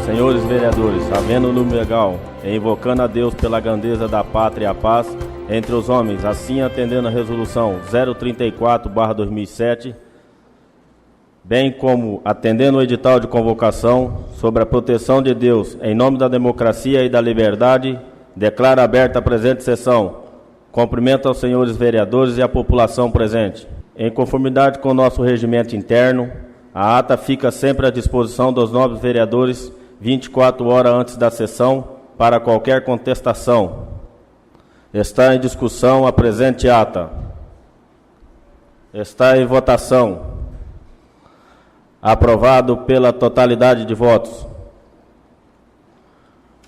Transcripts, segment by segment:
senhores vereadores, havendo no legal, e invocando a Deus pela grandeza da pátria e a paz entre os homens, assim atendendo a resolução 034/2007, bem como atendendo o edital de convocação sobre a proteção de Deus em nome da democracia e da liberdade, declaro aberta a presente sessão. Cumprimento aos senhores vereadores e à população presente. Em conformidade com o nosso regimento interno, a ata fica sempre à disposição dos nobres vereadores 24 horas antes da sessão para qualquer contestação. Está em discussão a presente ata. Está em votação. Aprovado pela totalidade de votos.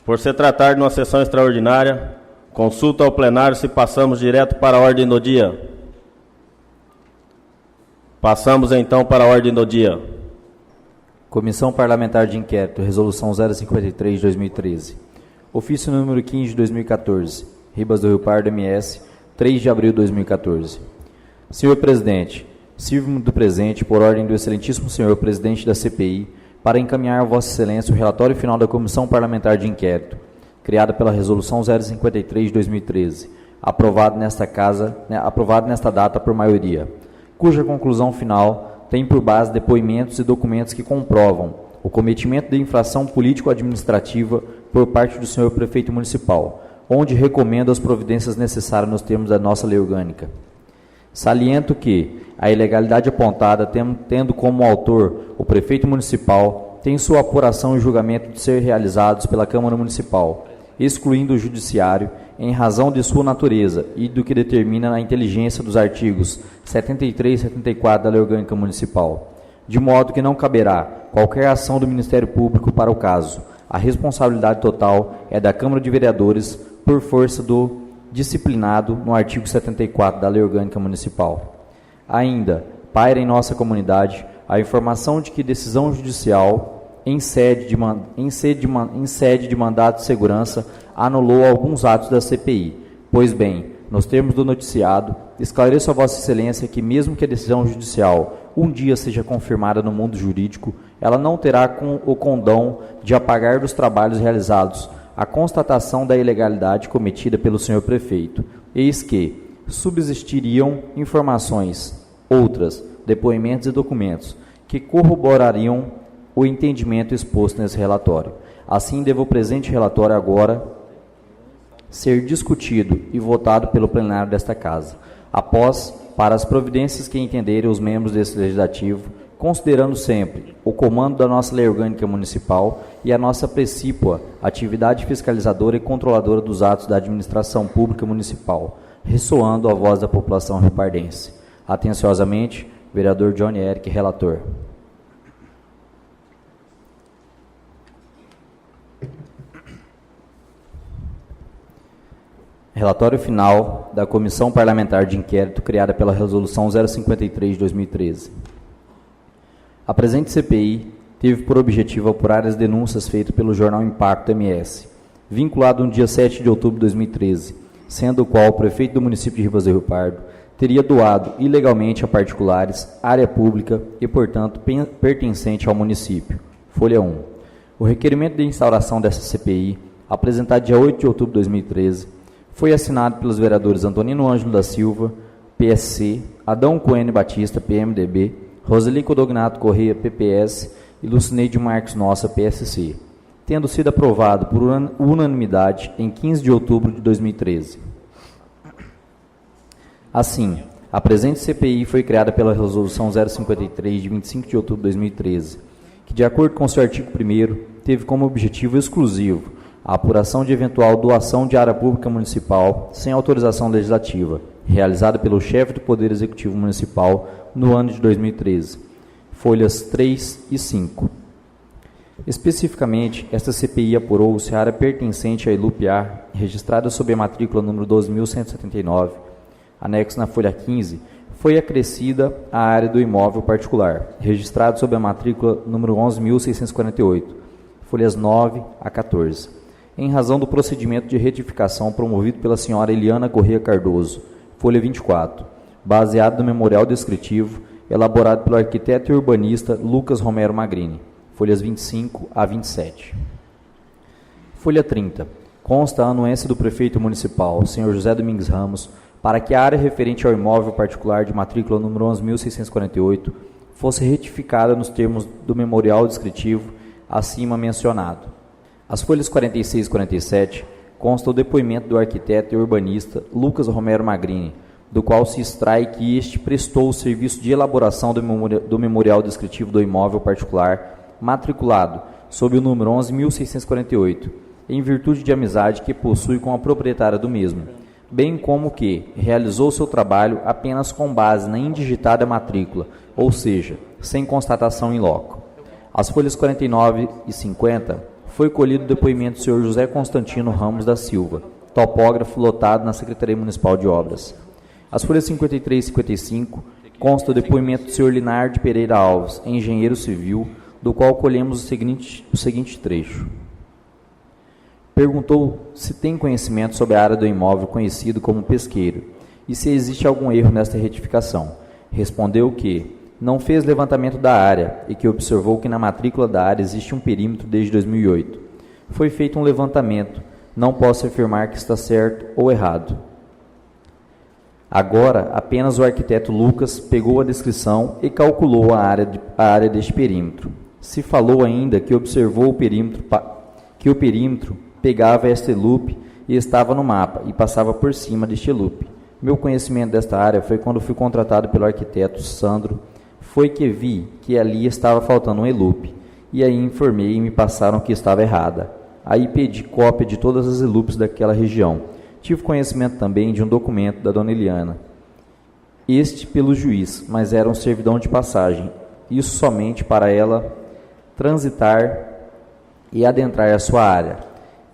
Por se tratar de uma sessão extraordinária, consulta ao plenário se passamos direto para a ordem do dia. Passamos então para a ordem do dia. Comissão Parlamentar de Inquérito, Resolução 053 de 2013. Ofício número 15 de 2014. Ribas do Rio Pardo, MS, 3 de abril de 2014. Senhor Presidente, sirvo-me do presente, por ordem do excelentíssimo senhor Presidente da CPI, para encaminhar a Vossa Excelência o relatório final da Comissão Parlamentar de Inquérito, criada pela Resolução 053 de 2013, aprovado nesta data por maioria, cuja conclusão final tem por base depoimentos e documentos que comprovam o cometimento de infração político-administrativa por parte do senhor prefeito municipal, onde recomendo as providências necessárias nos termos da nossa lei orgânica. Saliento que a ilegalidade apontada, tendo como autor o prefeito municipal, tem sua apuração e julgamento de ser realizados pela Câmara Municipal, excluindo o Judiciário, em razão de sua natureza e do que determina a inteligência dos artigos 73 e 74 da Lei Orgânica Municipal, de modo que não caberá qualquer ação do Ministério Público para o caso. A responsabilidade total é da Câmara de Vereadores por força do disciplinado no artigo 74 da Lei Orgânica Municipal. Ainda, paira em nossa comunidade a informação de que decisão judicial em sede de mandato de segurança anulou alguns atos da CPI. Pois bem, nos termos do noticiado, esclareço a Vossa Excelência que, mesmo que a decisão judicial um dia seja confirmada no mundo jurídico, ela não terá o condão de apagar dos trabalhos realizados a constatação da ilegalidade cometida pelo senhor prefeito, eis que subsistiriam informações, outras, depoimentos e documentos, que corroborariam o entendimento exposto nesse relatório. Assim, devo o presente relatório agora ser discutido e votado pelo plenário desta Casa, após, para as providências que entenderem os membros desse Legislativo, considerando sempre o comando da nossa Lei Orgânica Municipal e a nossa precípua atividade fiscalizadora e controladora dos atos da administração pública municipal, ressoando a voz da população riopardense. Atenciosamente, vereador Johnny Eric, relator. Relatório final da Comissão Parlamentar de Inquérito criada pela Resolução 053 de 2013. A presente CPI teve por objetivo apurar as denúncias feitas pelo jornal Impacto MS, vinculado no dia 7 de outubro de 2013, sendo o qual o prefeito do município de Ribas do Rio Pardo teria doado ilegalmente a particulares área pública e, portanto, pertencente ao município. Folha 1. O requerimento de instauração dessa CPI, apresentado dia 8 de outubro de 2013, foi assinado pelos vereadores Antonino Ângelo da Silva, PSC, Adão Coene Batista, PMDB, Roseli Codognato Correia, PPS e Lucineide Marques Nossa, PSC, tendo sido aprovado por unanimidade em 15 de outubro de 2013. Assim, a presente CPI foi criada pela Resolução 053 de 25 de outubro de 2013, que, de acordo com seu artigo 1º, teve como objetivo exclusivo a apuração de eventual doação de área pública municipal sem autorização legislativa, realizada pelo chefe do Poder Executivo Municipal no ano de 2013, folhas 3 e 5. Especificamente, esta CPI apurou se a área pertencente à Ilupiar, registrada sob a matrícula número 12.179, anexo na folha 15, foi acrescida à área do imóvel particular, registrado sob a matrícula número 11.648, folhas 9 a 14. Em razão do procedimento de retificação promovido pela senhora Eliana Corrêa Cardoso, folha 24, baseado no memorial descritivo elaborado pelo arquiteto e urbanista Lucas Romero Magrini, folhas 25 a 27. Folha 30. Consta a anuência do prefeito municipal, senhor José Domingues Ramos, para que a área referente ao imóvel particular de matrícula número 11.648 fosse retificada nos termos do memorial descritivo acima mencionado. As folhas 46 e 47 consta o depoimento do arquiteto e urbanista Lucas Romero Magrini, do qual se extrai que este prestou o serviço de elaboração do memorial descritivo do imóvel particular matriculado sob o número 11.648, em virtude de amizade que possui com a proprietária do mesmo, bem como que realizou seu trabalho apenas com base na indigitada matrícula, ou seja, sem constatação in loco. As folhas 49 e 50 foi colhido o depoimento do senhor José Constantino Ramos da Silva, topógrafo lotado na Secretaria Municipal de Obras. As folhas 53 e 55 consta o depoimento do senhor Linardi Pereira Alves, engenheiro civil, do qual colhemos o seguinte trecho. Perguntou se tem conhecimento sobre a área do imóvel conhecido como pesqueiro e se existe algum erro nesta retificação. Respondeu que não fez levantamento da área e que observou que na matrícula da área existe um perímetro desde 2008. Foi feito um levantamento, não posso afirmar que está certo ou errado. Agora, apenas o arquiteto Lucas pegou a descrição e calculou a área deste perímetro. Se falou ainda que observou que o perímetro pegava este loop e estava no mapa e passava por cima deste loop. Meu conhecimento desta área foi quando fui contratado pelo arquiteto Sandro, foi que vi que ali estava faltando um elupe, e aí informei e me passaram que estava errada. Aí pedi cópia de todas as elupes daquela região. Tive conhecimento também de um documento da dona Eliana, este pelo juiz, mas era um servidão de passagem, isso somente para ela transitar e adentrar a sua área.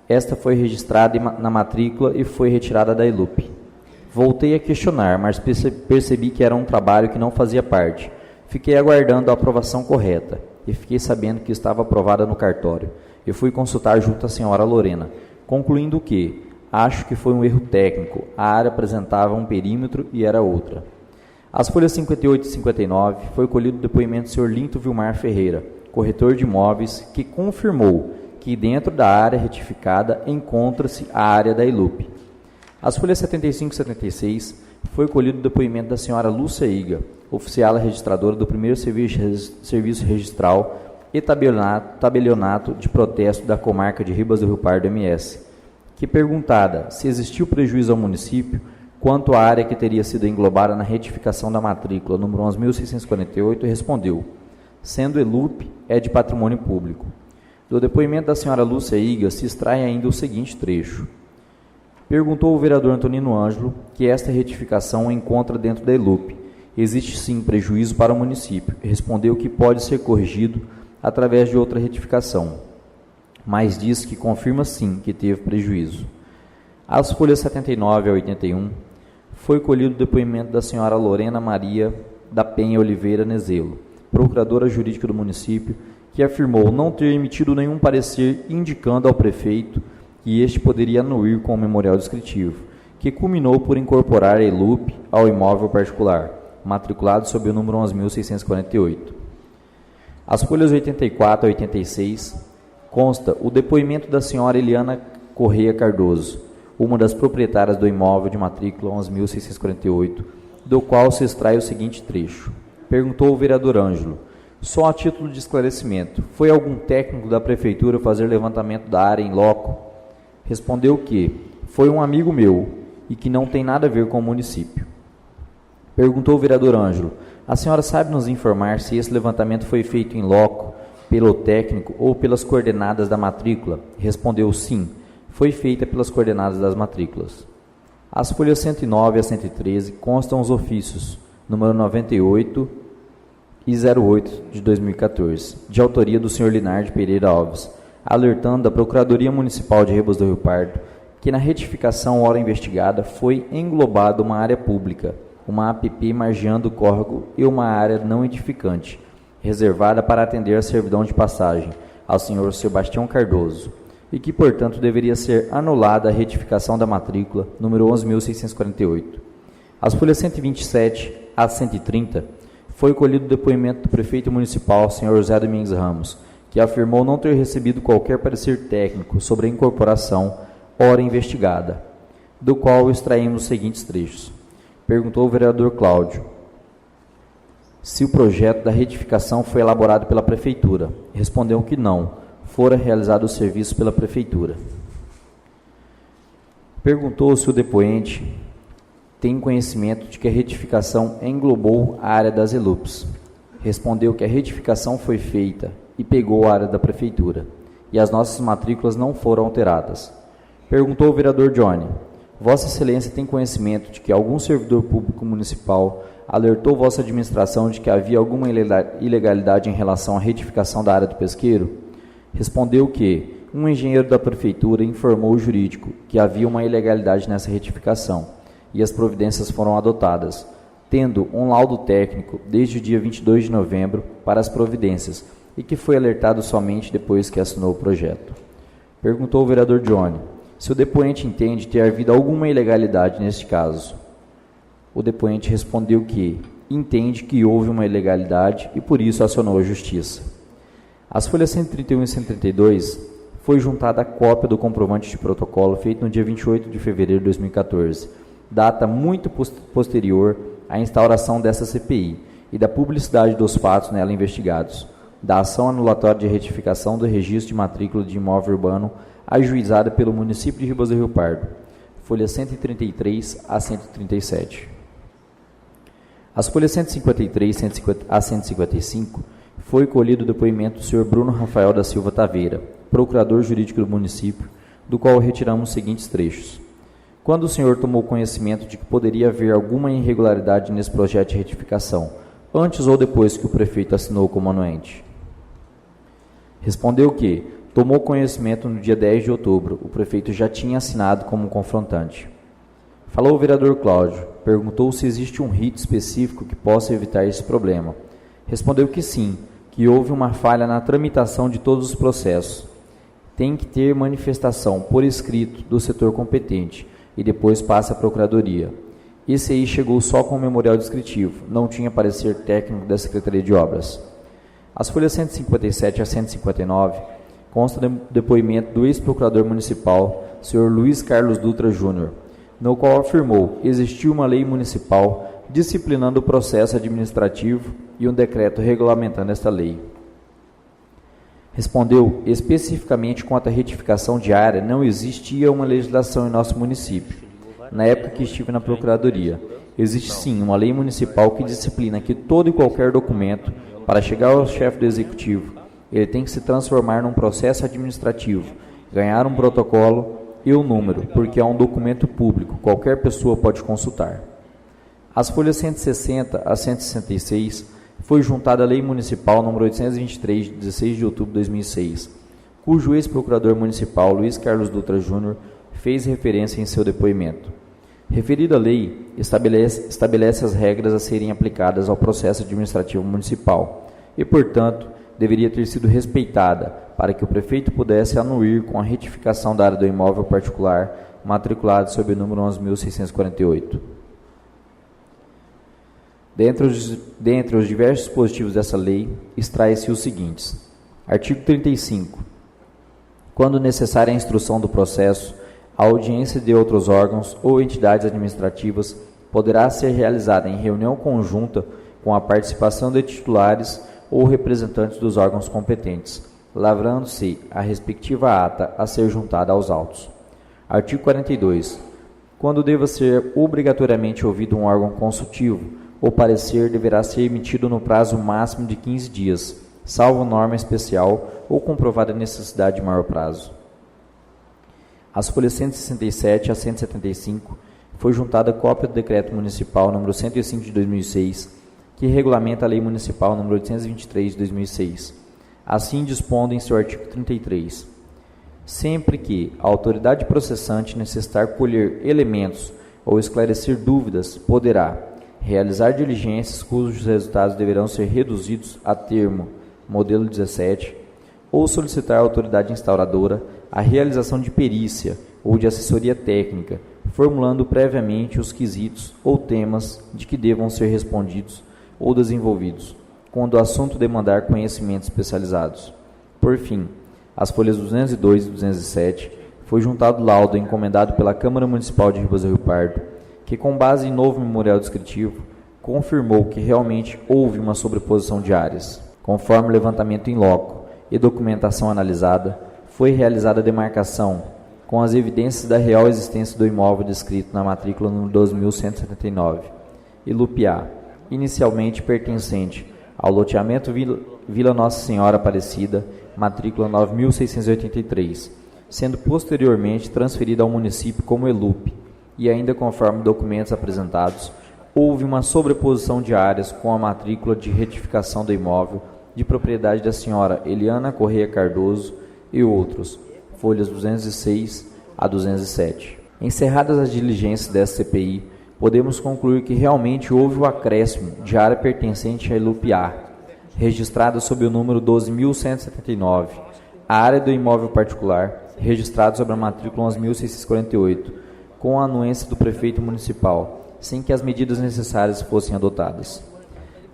Esta foi registrada na matrícula e foi retirada da elupe. Voltei a questionar, mas percebi que era um trabalho que não fazia parte. Fiquei aguardando a aprovação correta e fiquei sabendo que estava aprovada no cartório. Eu fui consultar junto à senhora Lorena, concluindo que acho que foi um erro técnico. A área apresentava um perímetro e era outra. As folhas 58 e 59 foi colhido o depoimento do senhor Linto Vilmar Ferreira, corretor de imóveis, que confirmou que dentro da área retificada encontra-se a área da elupe. As folhas 75 e 76 foi colhido o depoimento da senhora Lúcia Iga, oficial registradora do primeiro serviço registral e tabelionato de protesto da comarca de Ribas do Rio Pardo MS, que perguntada se existiu prejuízo ao município quanto à área que teria sido englobada na retificação da matrícula número 11.648, respondeu, sendo elupe, é de patrimônio público. Do depoimento da senhora Lúcia Iga se extrai ainda o seguinte trecho. Perguntou o vereador Antonino Ângelo que esta retificação encontra dentro da elupe. Existe sim prejuízo para o município. Respondeu que pode ser corrigido através de outra retificação, mas diz que confirma sim que teve prejuízo. As folhas 79 a 81 foi colhido o depoimento da senhora Lorena Maria da Penha Oliveira Nezelo, procuradora jurídica do município, que afirmou não ter emitido nenhum parecer indicando ao prefeito que este poderia anuir com o memorial descritivo, que culminou por incorporar a elupe ao imóvel particular, matriculado sob o número 11.648. As folhas 84 a 86 consta o depoimento da senhora Eliana Correia Cardoso, uma das proprietárias do imóvel de matrícula 11.648, do qual se extrai o seguinte trecho. Perguntou o vereador Ângelo, só a título de esclarecimento, foi algum técnico da prefeitura fazer levantamento da área em loco? Respondeu que foi um amigo meu e que não tem nada a ver com o município. Perguntou o vereador Ângelo, a senhora sabe nos informar se esse levantamento foi feito em loco, pelo técnico ou pelas coordenadas da matrícula? Respondeu sim, foi feita pelas coordenadas das matrículas. As folhas 109 a 113 constam os ofícios, número 98 e 08 de 2014, de autoria do senhor Linardi Pereira Alves, alertando a Procuradoria Municipal de Ribas do Rio Pardo que na retificação hora investigada foi englobada uma área pública, uma APP margeando o córrego e uma área não edificante, reservada para atender a servidão de passagem ao senhor Sebastião Cardoso, e que, portanto, deveria ser anulada a retificação da matrícula número 11.648. As folhas 127 a 130 foi colhido o depoimento do prefeito municipal, senhor José Domingues Ramos, que afirmou não ter recebido qualquer parecer técnico sobre a incorporação ora investigada, do qual extraímos os seguintes trechos. Perguntou o vereador Cláudio se o projeto da retificação foi elaborado pela Prefeitura. Respondeu que não, fora realizado o serviço pela Prefeitura. Perguntou se o depoente tem conhecimento de que a retificação englobou a área das ELUPs. Respondeu que a retificação foi feita e pegou a área da Prefeitura, e as nossas matrículas não foram alteradas. Perguntou o vereador Johnny: Vossa Excelência tem conhecimento de que algum servidor público municipal alertou vossa administração de que havia alguma ilegalidade em relação à retificação da área do pesqueiro? Respondeu que um engenheiro da Prefeitura informou o jurídico que havia uma ilegalidade nessa retificação e as providências foram adotadas, tendo um laudo técnico desde o dia 22 de novembro para as providências e que foi alertado somente depois que assinou o projeto. Perguntou o vereador Johnny se o depoente entende ter havido alguma ilegalidade neste caso. O depoente respondeu que entende que houve uma ilegalidade e por isso acionou a Justiça. Às folhas 131 e 132 foi juntada a cópia do comprovante de protocolo feito no dia 28 de fevereiro de 2014, data muito posterior à instauração dessa CPI e da publicidade dos fatos nela investigados, da ação anulatória de retificação do registro de matrícula de imóvel urbano ajuizada pelo município de Ribas do Rio Pardo, folhas 133 a 137. As folhas 153 a 155 foi colhido o depoimento do senhor Bruno Rafael da Silva Taveira, procurador jurídico do município, do qual retiramos os seguintes trechos. Quando o senhor tomou conhecimento de que poderia haver alguma irregularidade nesse projeto de retificação, antes ou depois que o prefeito assinou como anuente? Respondeu que tomou conhecimento no dia 10 de outubro, o prefeito já tinha assinado como confrontante. Falou o vereador Cláudio, perguntou se existe um rito específico que possa evitar esse problema. Respondeu que sim, que houve uma falha na tramitação de todos os processos. Tem que ter manifestação por escrito do setor competente e depois passa à Procuradoria. Esse aí chegou só com o memorial descritivo, não tinha parecer técnico da Secretaria de Obras. As folhas 157 a 159 consta do depoimento do ex-procurador municipal, Sr. Luiz Carlos Dutra Júnior, no qual afirmou que existiu uma lei municipal disciplinando o processo administrativo e um decreto regulamentando esta lei. Respondeu especificamente quanto à retificação de área, não existia uma legislação em nosso município. Na época que estive na Procuradoria, existe sim uma lei municipal que disciplina que todo e qualquer documento, para chegar ao chefe do Executivo, ele tem que se transformar num processo administrativo, ganhar um protocolo e um número, porque é um documento público, qualquer pessoa pode consultar. As folhas 160 a 166 foi juntada a Lei Municipal nº 823, de 16 de outubro de 2006, cujo ex-procurador municipal, Luiz Carlos Dutra Júnior, fez referência em seu depoimento. Referida lei estabelece as regras a serem aplicadas ao processo administrativo municipal e, portanto, deveria ter sido respeitada para que o prefeito pudesse anuir com a retificação da área do imóvel particular matriculado sob o número 11.648. Dentre os diversos dispositivos dessa lei, extrai-se os seguintes. Artigo 35. Quando necessária a instrução do processo, a audiência de outros órgãos ou entidades administrativas poderá ser realizada em reunião conjunta com a participação de titulares ou representantes dos órgãos competentes, lavrando-se a respectiva ata a ser juntada aos autos. Artigo 42. Quando deva ser obrigatoriamente ouvido um órgão consultivo, o parecer deverá ser emitido no prazo máximo de 15 dias, salvo norma especial ou comprovada necessidade de maior prazo. As folhas 167 a 175 foi juntada a cópia do Decreto Municipal número 105 de 2006, que regulamenta a Lei Municipal número 823 de 2006. Assim dispondo em seu artigo 33. Sempre que a autoridade processante necessitar colher elementos ou esclarecer dúvidas, poderá realizar diligências cujos resultados deverão ser reduzidos a termo, modelo 17, ou solicitar à autoridade instauradora a realização de perícia ou de assessoria técnica, formulando previamente os quesitos ou temas de que devam ser respondidos ou desenvolvidos, quando o assunto demandar conhecimentos especializados. Por fim, as folhas 202 e 207, foi juntado laudo encomendado pela Câmara Municipal de Ribas do Rio Pardo, que, com base em novo memorial descritivo, confirmou que realmente houve uma sobreposição de áreas. Conforme o levantamento in loco e documentação analisada, foi realizada a demarcação com as evidências da real existência do imóvel descrito na matrícula número 2179, Ilupiá, inicialmente pertencente ao loteamento Vila Nossa Senhora Aparecida, matrícula 9683, sendo posteriormente transferida ao município como Elupe, e ainda conforme documentos apresentados, houve uma sobreposição de áreas com a matrícula de retificação do imóvel de propriedade da senhora Eliana Correia Cardoso e outros, folhas 206 a 207. Encerradas as diligências desta CPI, podemos concluir que realmente houve o acréscimo de área pertencente a Ilupiá, registrada sob o número 12.179, a área do imóvel particular, registrado sobre a matrícula 11.648, com a anuência do prefeito municipal, sem que as medidas necessárias fossem adotadas.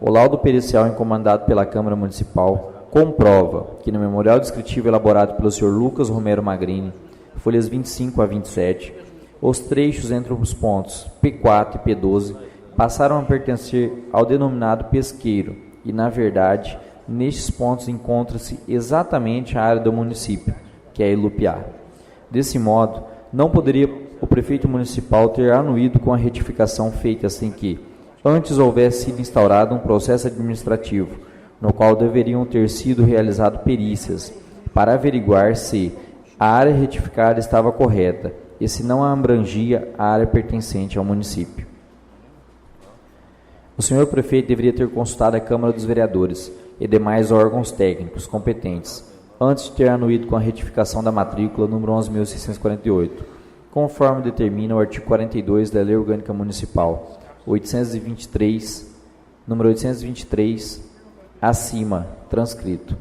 O laudo pericial encomendado pela Câmara Municipal comprova que no memorial descritivo elaborado pelo Sr. Lucas Romero Magrini, folhas 25 a 27, os trechos entre os pontos P4 e P12 passaram a pertencer ao denominado pesqueiro e, na verdade, nestes pontos encontra-se exatamente a área do município, que é Ilupiá. Desse modo, não poderia o prefeito municipal ter anuído com a retificação feita sem que antes houvesse sido instaurado um processo administrativo, no qual deveriam ter sido realizadas perícias para averiguar se a área retificada estava correta e se não abrangia a área pertencente ao município. O senhor prefeito deveria ter consultado a Câmara dos Vereadores e demais órgãos técnicos competentes antes de ter anuído com a retificação da matrícula número 11.648, conforme determina o artigo 42 da Lei Orgânica Municipal 823, número 823, acima, transcrito.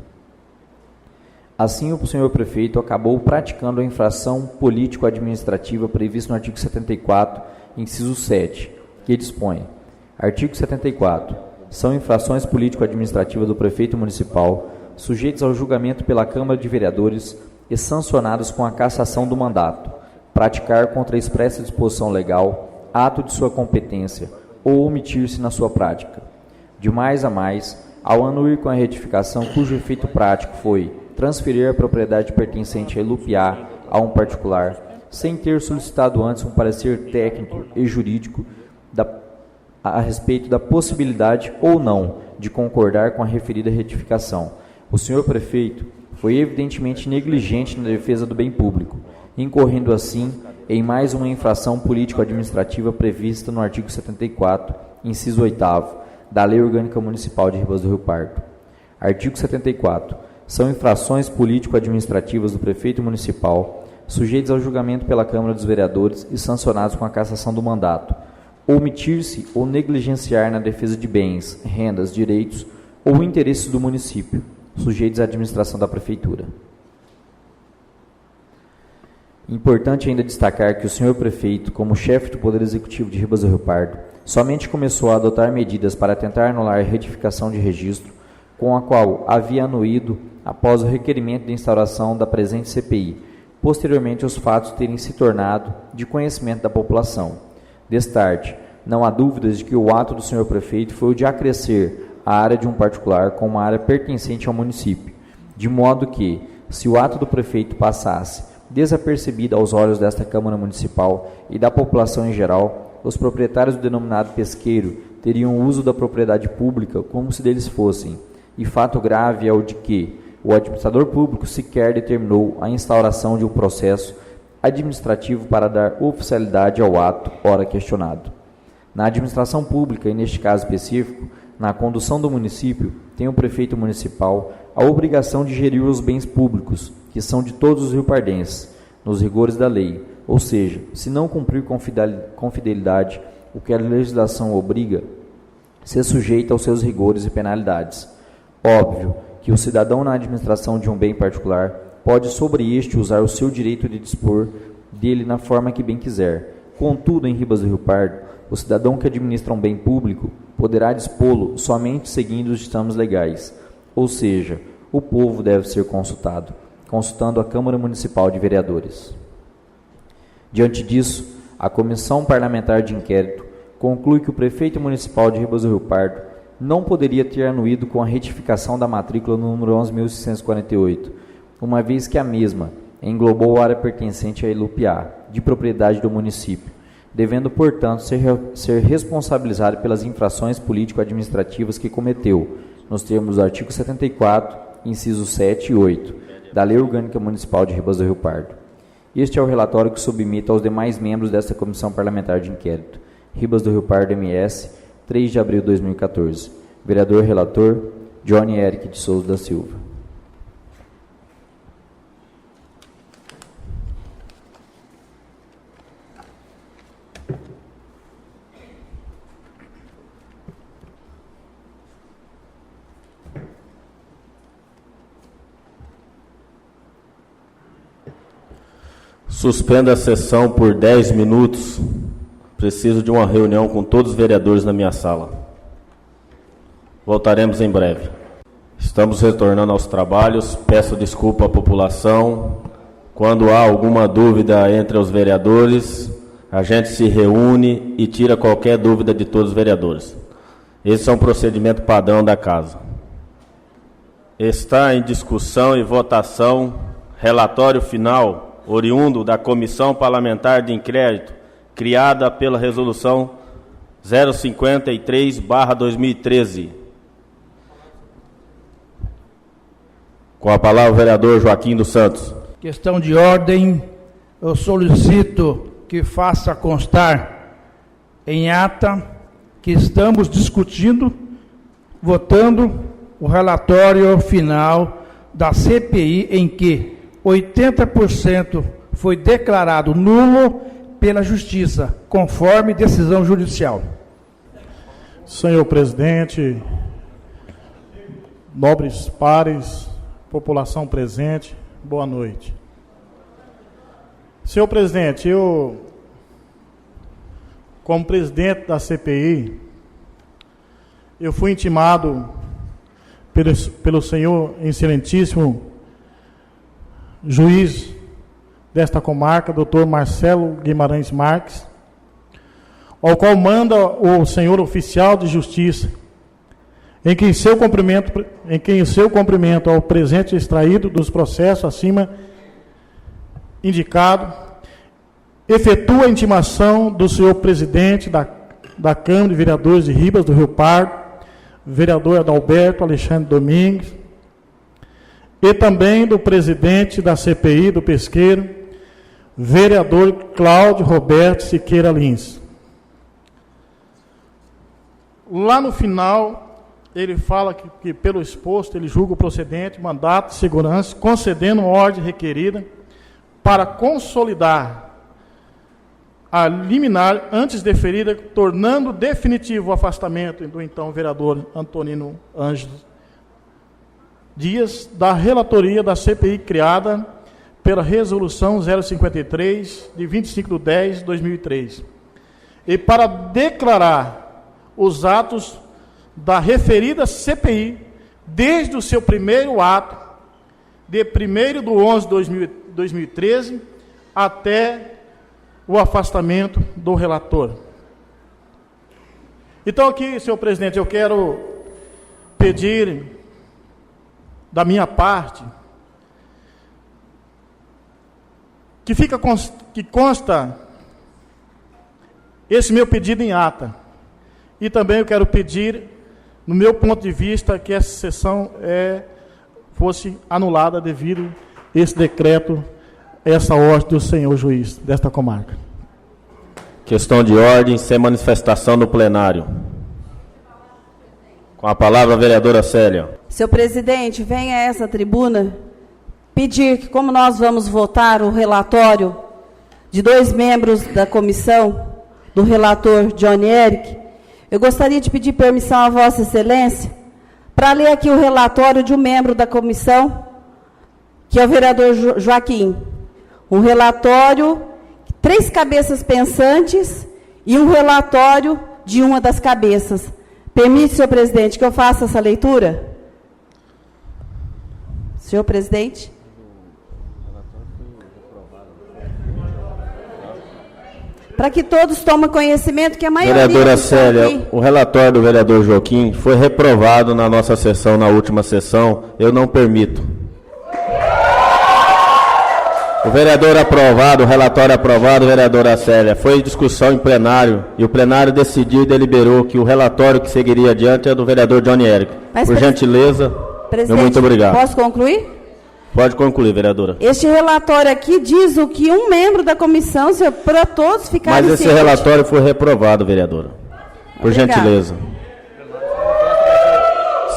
Assim, o senhor prefeito acabou praticando a infração político-administrativa prevista no artigo 74, inciso 7, que dispõe: artigo 74. São infrações político-administrativas do prefeito municipal, sujeitas ao julgamento pela Câmara de Vereadores e sancionados com a cassação do mandato, praticar contra a expressa disposição legal, ato de sua competência, ou omitir-se na sua prática. De mais a mais, ao anuir com a retificação cujo efeito prático foi transferir a propriedade pertencente a Ilupiá a um particular, sem ter solicitado antes um parecer técnico e jurídico a respeito da possibilidade ou não de concordar com a referida retificação, o senhor prefeito foi evidentemente negligente na defesa do bem público, incorrendo assim em mais uma infração político-administrativa prevista no artigo 74, inciso 8º, da Lei Orgânica Municipal de Ribas do Rio Pardo. Artigo 74. São infrações político-administrativas do prefeito municipal, sujeitos ao julgamento pela Câmara dos Vereadores e sancionados com a cassação do mandato, omitir-se ou negligenciar na defesa de bens, rendas, direitos ou interesses do município, sujeitos à administração da Prefeitura. Importante ainda destacar que o senhor prefeito, como chefe do Poder Executivo de Ribas do Rio Pardo, somente começou a adotar medidas para tentar anular a retificação de registro, com a qual havia anuído após o requerimento de instauração da presente CPI, posteriormente os fatos terem se tornado de conhecimento da população. Destarte, não há dúvidas de que o ato do senhor prefeito foi o de acrescer a área de um particular com uma área pertencente ao município, de modo que, se o ato do prefeito passasse desapercebido aos olhos desta Câmara Municipal e da população em geral, os proprietários do denominado pesqueiro teriam uso da propriedade pública como se deles fossem, e fato grave é o de que o administrador público sequer determinou a instauração de um processo administrativo para dar oficialidade ao ato ora questionado. Na administração pública, e neste caso específico, na condução do município, tem o prefeito municipal a obrigação de gerir os bens públicos, que são de todos os riopardenses, nos rigores da lei, ou seja, se não cumprir com fidelidade o que a legislação obriga, ser sujeito aos seus rigores e penalidades. Óbvio que o cidadão na administração de um bem particular pode sobre este usar o seu direito de dispor dele na forma que bem quiser. Contudo, em Ribas do Rio Pardo, o cidadão que administra um bem público poderá dispô-lo somente seguindo os ditames legais, ou seja, o povo deve ser consultado, consultando a Câmara Municipal de Vereadores. Diante disso, a Comissão Parlamentar de Inquérito conclui que o prefeito municipal de Ribas do Rio Pardo não poderia ter anuído com a retificação da matrícula no número 11.648, uma vez que a mesma englobou a área pertencente a Ilupiá, de propriedade do município, devendo, portanto, ser responsabilizado pelas infrações político-administrativas que cometeu, nos termos do artigo 74, incisos 7 e 8, da Lei Orgânica Municipal de Ribas do Rio Pardo. Este é o relatório que submito aos demais membros desta Comissão Parlamentar de Inquérito. Ribas do Rio Pardo, MS, 3 de abril de 2014. Vereador relator, Johnny Eric de Souza da Silva. Suspenda a sessão por 10 minutos. Preciso de uma reunião com todos os vereadores na minha sala. Voltaremos em breve. Estamos retornando aos trabalhos. Peço desculpa à população. Quando há alguma dúvida entre os vereadores, a gente se reúne e tira qualquer dúvida de todos os vereadores. Esse é um procedimento padrão da casa. Está em discussão e votação relatório final oriundo da Comissão Parlamentar de Inquérito, criada pela Resolução 053/2013. Com a palavra o vereador Joaquim dos Santos. Questão de ordem, eu solicito que faça constar em ata que estamos discutindo, votando o relatório final da CPI em que 80% foi declarado nulo pela Justiça, conforme decisão judicial. Senhor presidente, nobres pares, população presente, boa noite. Senhor presidente, eu, como presidente da CPI, eu fui intimado pelo senhor excelentíssimo juiz desta comarca, doutor Marcelo Guimarães Marques, ao qual manda o senhor oficial de justiça, em que em seu cumprimento ao presente extraído dos processos acima indicado, efetua a intimação do senhor presidente da Câmara de Vereadores de Ribas do Rio Pardo, vereador Adalberto Alexandre Domingues, e também do presidente da CPI do Pesqueiro, vereador Cláudio Roberto Siqueira Lins. Lá no final, ele fala que pelo exposto, ele julga o procedente, mandato de segurança, concedendo ordem requerida para consolidar a liminar antes deferida, tornando definitivo o afastamento do então vereador Antonino Ângelo Dias, da relatoria da CPI criada pela Resolução 053, de 25 de 10 de 2003, e para declarar os atos da referida CPI, desde o seu primeiro ato, de 1º de 11 de 2013, até o afastamento do relator. Então aqui, senhor presidente, eu quero pedir da minha parte que consta esse meu pedido em ata. E também eu quero pedir, no meu ponto de vista, que essa sessão fosse anulada devido a esse decreto, essa ordem do senhor juiz desta comarca. Questão de ordem, sem manifestação no plenário. Com a palavra a vereadora Célia. Senhor presidente, venha a essa tribuna pedir que, como nós vamos votar o relatório de 2 membros da comissão, do relator Johnny Eric, eu gostaria de pedir permissão a Vossa Excelência para ler aqui o relatório de um membro da comissão, que é o vereador Joaquim. Um relatório, 3 cabeças pensantes e um relatório de uma das cabeças. Permite, senhor presidente, que eu faça essa leitura? Senhor presidente. Para que todos tomem conhecimento que a maioria... Vereadora Célia, o relatório do vereador Joaquim foi reprovado na nossa sessão, na última sessão. Eu não permito. O vereador aprovado, o relatório aprovado, vereadora Célia, foi discussão em plenário e o plenário decidiu e deliberou que o relatório que seguiria adiante é do vereador Johnny Érico. Por gentileza, meu muito obrigado. Posso concluir? Pode concluir, vereadora. Este relatório aqui diz o que um membro da comissão, senhor, para todos ficarem cientes. Mas esse relatório foi reprovado, vereadora. Por gentileza.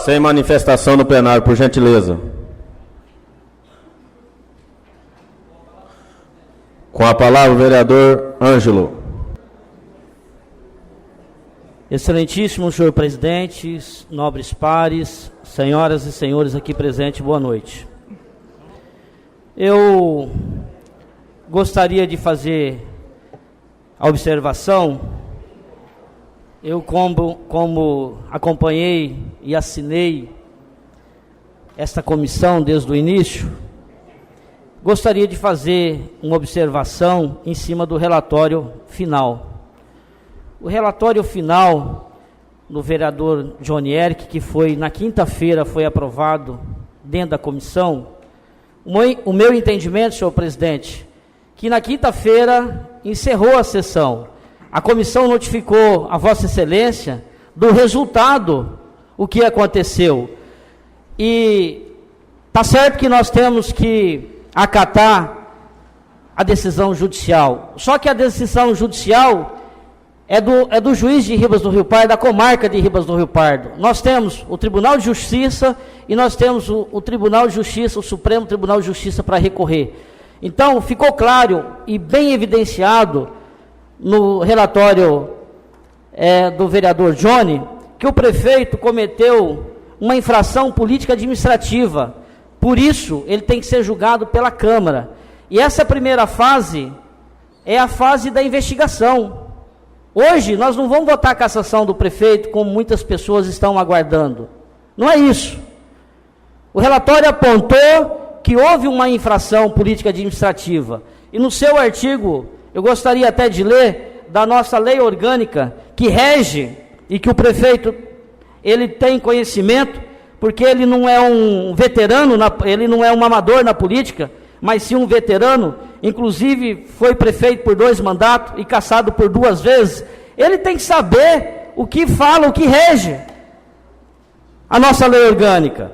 Sem manifestação no plenário, por gentileza. Com a palavra o vereador Ângelo. Excelentíssimo senhor presidente, nobres pares, senhoras e senhores aqui presentes, boa noite. Eu gostaria de fazer a observação, eu como acompanhei e assinei esta comissão desde o início, gostaria de fazer uma observação em cima do relatório final. O relatório final do vereador Johnny Érico, que foi na quinta-feira, foi aprovado dentro da comissão. O meu entendimento, senhor presidente, que na quinta-feira encerrou a sessão. A comissão notificou a Vossa Excelência do resultado, o que aconteceu. E está certo que nós temos que acatar a decisão judicial. Só que a decisão judicial é do juiz de Ribas do Rio Pardo, da comarca de Ribas do Rio Pardo. Nós temos o Tribunal de Justiça e nós temos o Tribunal de Justiça, o Supremo Tribunal de Justiça para recorrer. Então, ficou claro e bem evidenciado no relatório do vereador Johnny que o prefeito cometeu uma infração política administrativa. Por isso, ele tem que ser julgado pela Câmara. E essa primeira fase é a fase da investigação. Hoje, nós não vamos votar a cassação do prefeito, como muitas pessoas estão aguardando. Não é isso. O relatório apontou que houve uma infração política administrativa. E no seu artigo, eu gostaria até de ler, da nossa lei orgânica, que rege, e que o prefeito, ele tem conhecimento, porque ele não é um veterano, ele não é um amador na política, mas sim um veterano, inclusive foi prefeito por 2 mandatos e cassado por 2 vezes. Ele tem que saber o que fala, o que rege a nossa lei orgânica.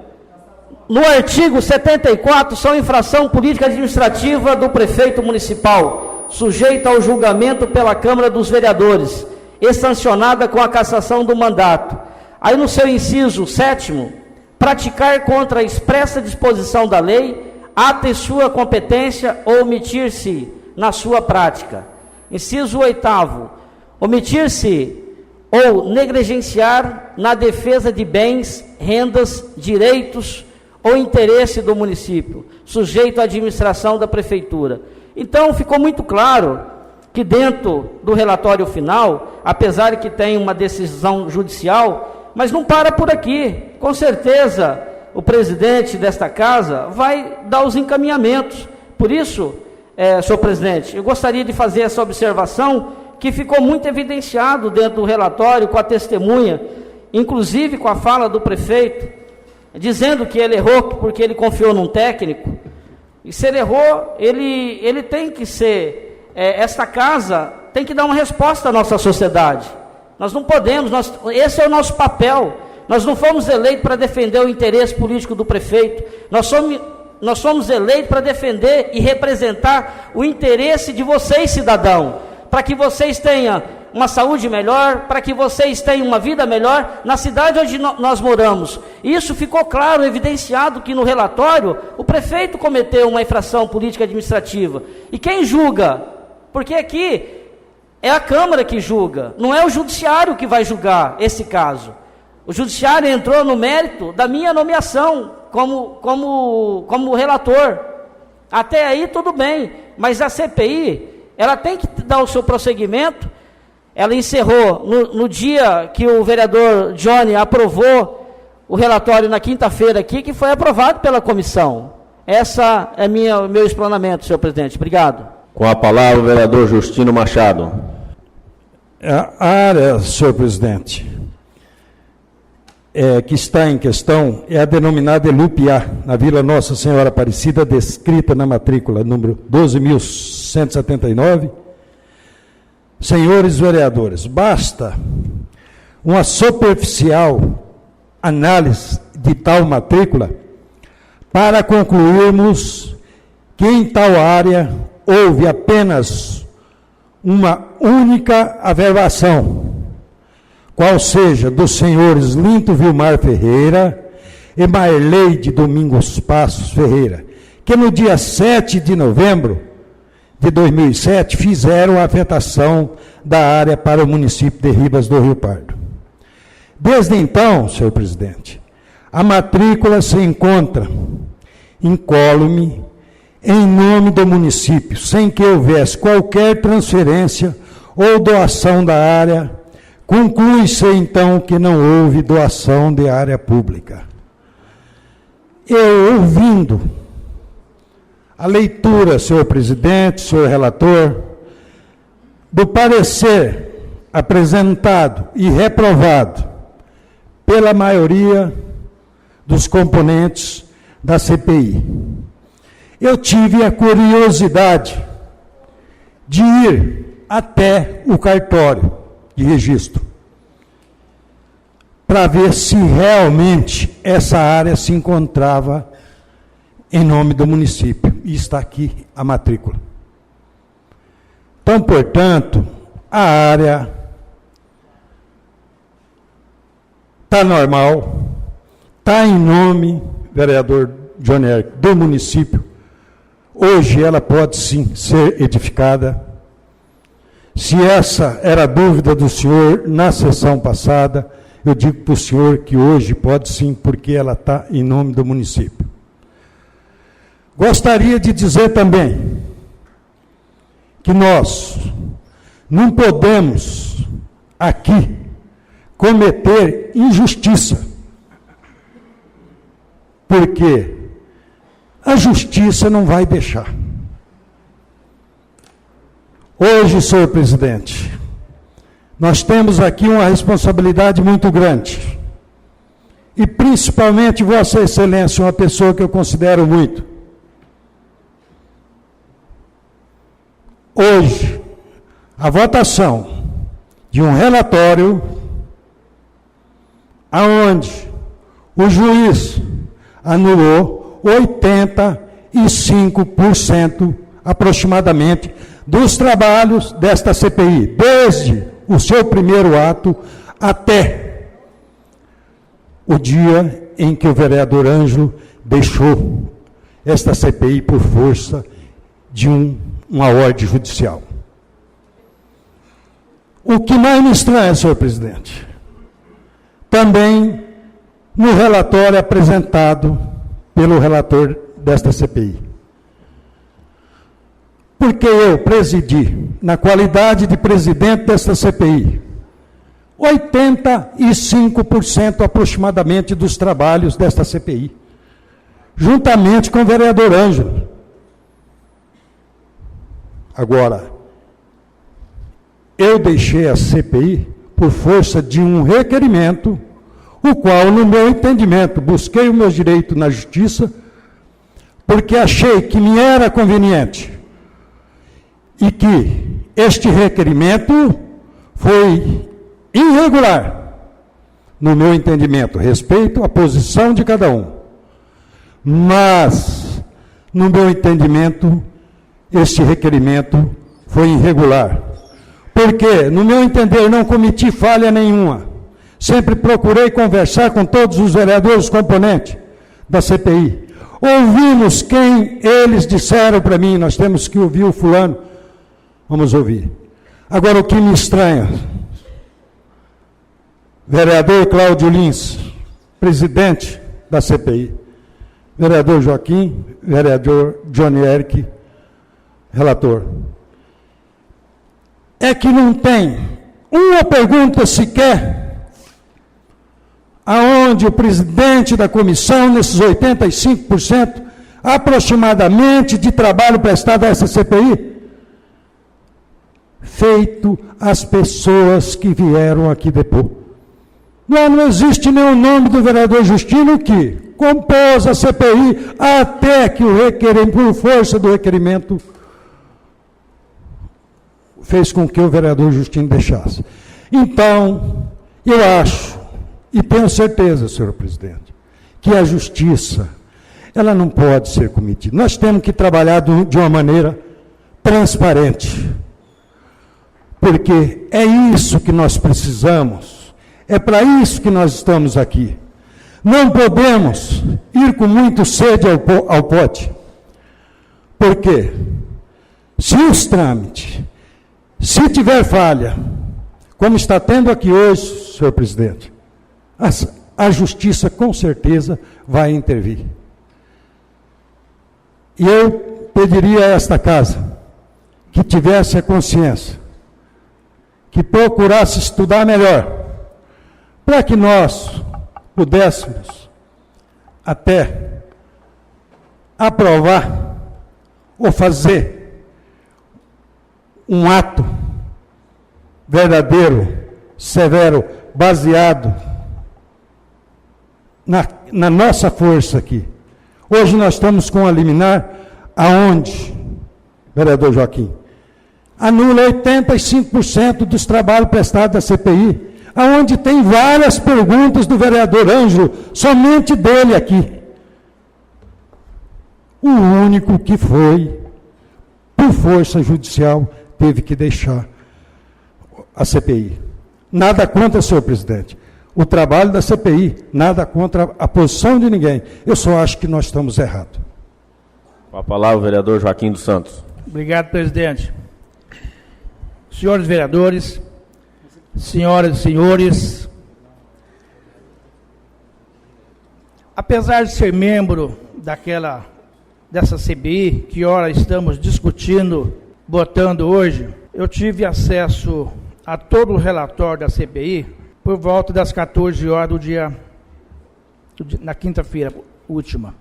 No artigo 74, são infração política administrativa do prefeito municipal, sujeita ao julgamento pela Câmara dos Vereadores, e sancionada com a cassação do mandato. Aí no seu inciso 7º, praticar contra a expressa disposição da lei, ato em sua competência ou omitir-se na sua prática. Inciso 8º, omitir-se ou negligenciar na defesa de bens, rendas, direitos ou interesse do município, sujeito à administração da prefeitura. Então, ficou muito claro que dentro do relatório final, apesar de que tem uma decisão judicial, mas não para por aqui. Com certeza, o presidente desta casa vai dar os encaminhamentos. Por isso, senhor presidente, eu gostaria de fazer essa observação que ficou muito evidenciado dentro do relatório com a testemunha, inclusive com a fala do prefeito, dizendo que ele errou porque ele confiou num técnico. E se ele errou, ele tem que ser, esta casa tem que dar uma resposta à nossa sociedade. Nós não podemos, esse é o nosso papel. Nós não fomos eleitos para defender o interesse político do prefeito, nós somos eleitos para defender e representar o interesse de vocês, cidadão, para que vocês tenham uma saúde melhor, para que vocês tenham uma vida melhor na cidade onde nós moramos. Isso ficou claro, evidenciado que no relatório o prefeito cometeu uma infração política administrativa. E quem julga? Porque aqui é a Câmara que julga, não é o Judiciário que vai julgar esse caso. O Judiciário entrou no mérito da minha nomeação como relator. Até aí tudo bem, mas a CPI, ela tem que dar o seu prosseguimento. Ela encerrou no dia que o vereador Johnny aprovou o relatório na quinta-feira aqui, que foi aprovado pela comissão. Essa é meu explanamento, senhor presidente. Obrigado. Com a palavra, o vereador Justino Machado. A área, senhor presidente, que está em questão é a denominada Elupiá, na Vila Nossa Senhora Aparecida, descrita na matrícula número 12.179. Senhores vereadores, basta uma superficial análise de tal matrícula para concluirmos que em tal área houve apenas uma única averbação, qual seja dos senhores Linto Vilmar Ferreira e Marleide Domingos Passos Ferreira, que no dia 7 de novembro de 2007 fizeram a afetação da área para o município de Ribas do Rio Pardo. Desde então, senhor presidente, a matrícula se encontra incólume em nome do município, sem que houvesse qualquer transferência ou doação da área. Conclui-se, então, que não houve doação de área pública. Eu, ouvindo a leitura, senhor presidente, senhor relator, do parecer apresentado e reprovado pela maioria dos componentes da CPI, eu tive a curiosidade de ir até o cartório de registro para ver se realmente essa área se encontrava em nome do município. E está aqui a matrícula. Então, portanto, a área está normal, está em nome, vereador Johnny Eric, do município. Hoje ela pode sim ser edificada. Se essa era a dúvida do senhor na sessão passada, eu digo para o senhor que hoje pode sim, porque ela está em nome do município. Gostaria de dizer também que nós não podemos aqui cometer injustiça, porque a justiça não vai deixar. Hoje, senhor presidente, nós temos aqui uma responsabilidade muito grande, e principalmente Vossa Excelência, uma pessoa que eu considero muito. Hoje, a votação de um relatório aonde o juiz anulou 85% aproximadamente dos trabalhos desta CPI, desde o seu primeiro ato até o dia em que o vereador Ângelo deixou esta CPI por força de uma ordem judicial. O que mais me estranha, senhor presidente, também no relatório apresentado pelo relator desta CPI. Porque eu presidi, na qualidade de presidente desta CPI, 85% aproximadamente dos trabalhos desta CPI, juntamente com o vereador Ângelo. Agora, eu deixei a CPI por força de um requerimento, o qual, no meu entendimento, busquei o meu direito na justiça, porque achei que me era conveniente e que este requerimento foi irregular, no meu entendimento, respeito à posição de cada um. Mas, no meu entendimento, este requerimento foi irregular. Porque, no meu entender, não cometi falha nenhuma. Sempre procurei conversar com todos os vereadores componentes da CPI. Ouvimos quem eles disseram para mim, nós temos que ouvir o fulano. Vamos ouvir. Agora, o que me estranha, vereador Cláudio Lins, presidente da CPI, vereador Joaquim, vereador Johnny Eric, relator, é que não tem uma pergunta sequer aonde o presidente da comissão, nesses 85%, aproximadamente, de trabalho prestado a essa CPI, feito às pessoas que vieram aqui depor. Não existe nenhum nome do vereador Justino que compôs a CPI até que o requerimento, por força do requerimento, fez com que o vereador Justino deixasse. Então, eu acho, e tenho certeza, senhor presidente, que a justiça, ela não pode ser cometida. Nós temos que trabalhar de uma maneira transparente, porque é isso que nós precisamos, é para isso que nós estamos aqui. Não podemos ir com muito sede ao pote, porque se os trâmites, se tiver falha, como está tendo aqui hoje, senhor presidente, a justiça com certeza vai intervir. E eu pediria a esta casa que tivesse a consciência, que procurasse estudar melhor, para que nós pudéssemos até aprovar ou fazer um ato verdadeiro, severo, baseado na nossa força aqui. Hoje nós estamos com a liminar aonde, vereador Joaquim, anula 85% dos trabalhos prestados da CPI, aonde tem várias perguntas do vereador Ângelo, somente dele aqui. O único que foi, por força judicial, teve que deixar a CPI. Nada contra, senhor presidente, o trabalho da CPI, nada contra a posição de ninguém. Eu só acho que nós estamos errados. Com a palavra o vereador Joaquim dos Santos. Obrigado, presidente. Senhores vereadores, senhoras e senhores, apesar de ser membro dessa CPI, que ora estamos discutindo, votando hoje, eu tive acesso a todo o relatório da CPI por volta das 14 horas na quinta-feira última.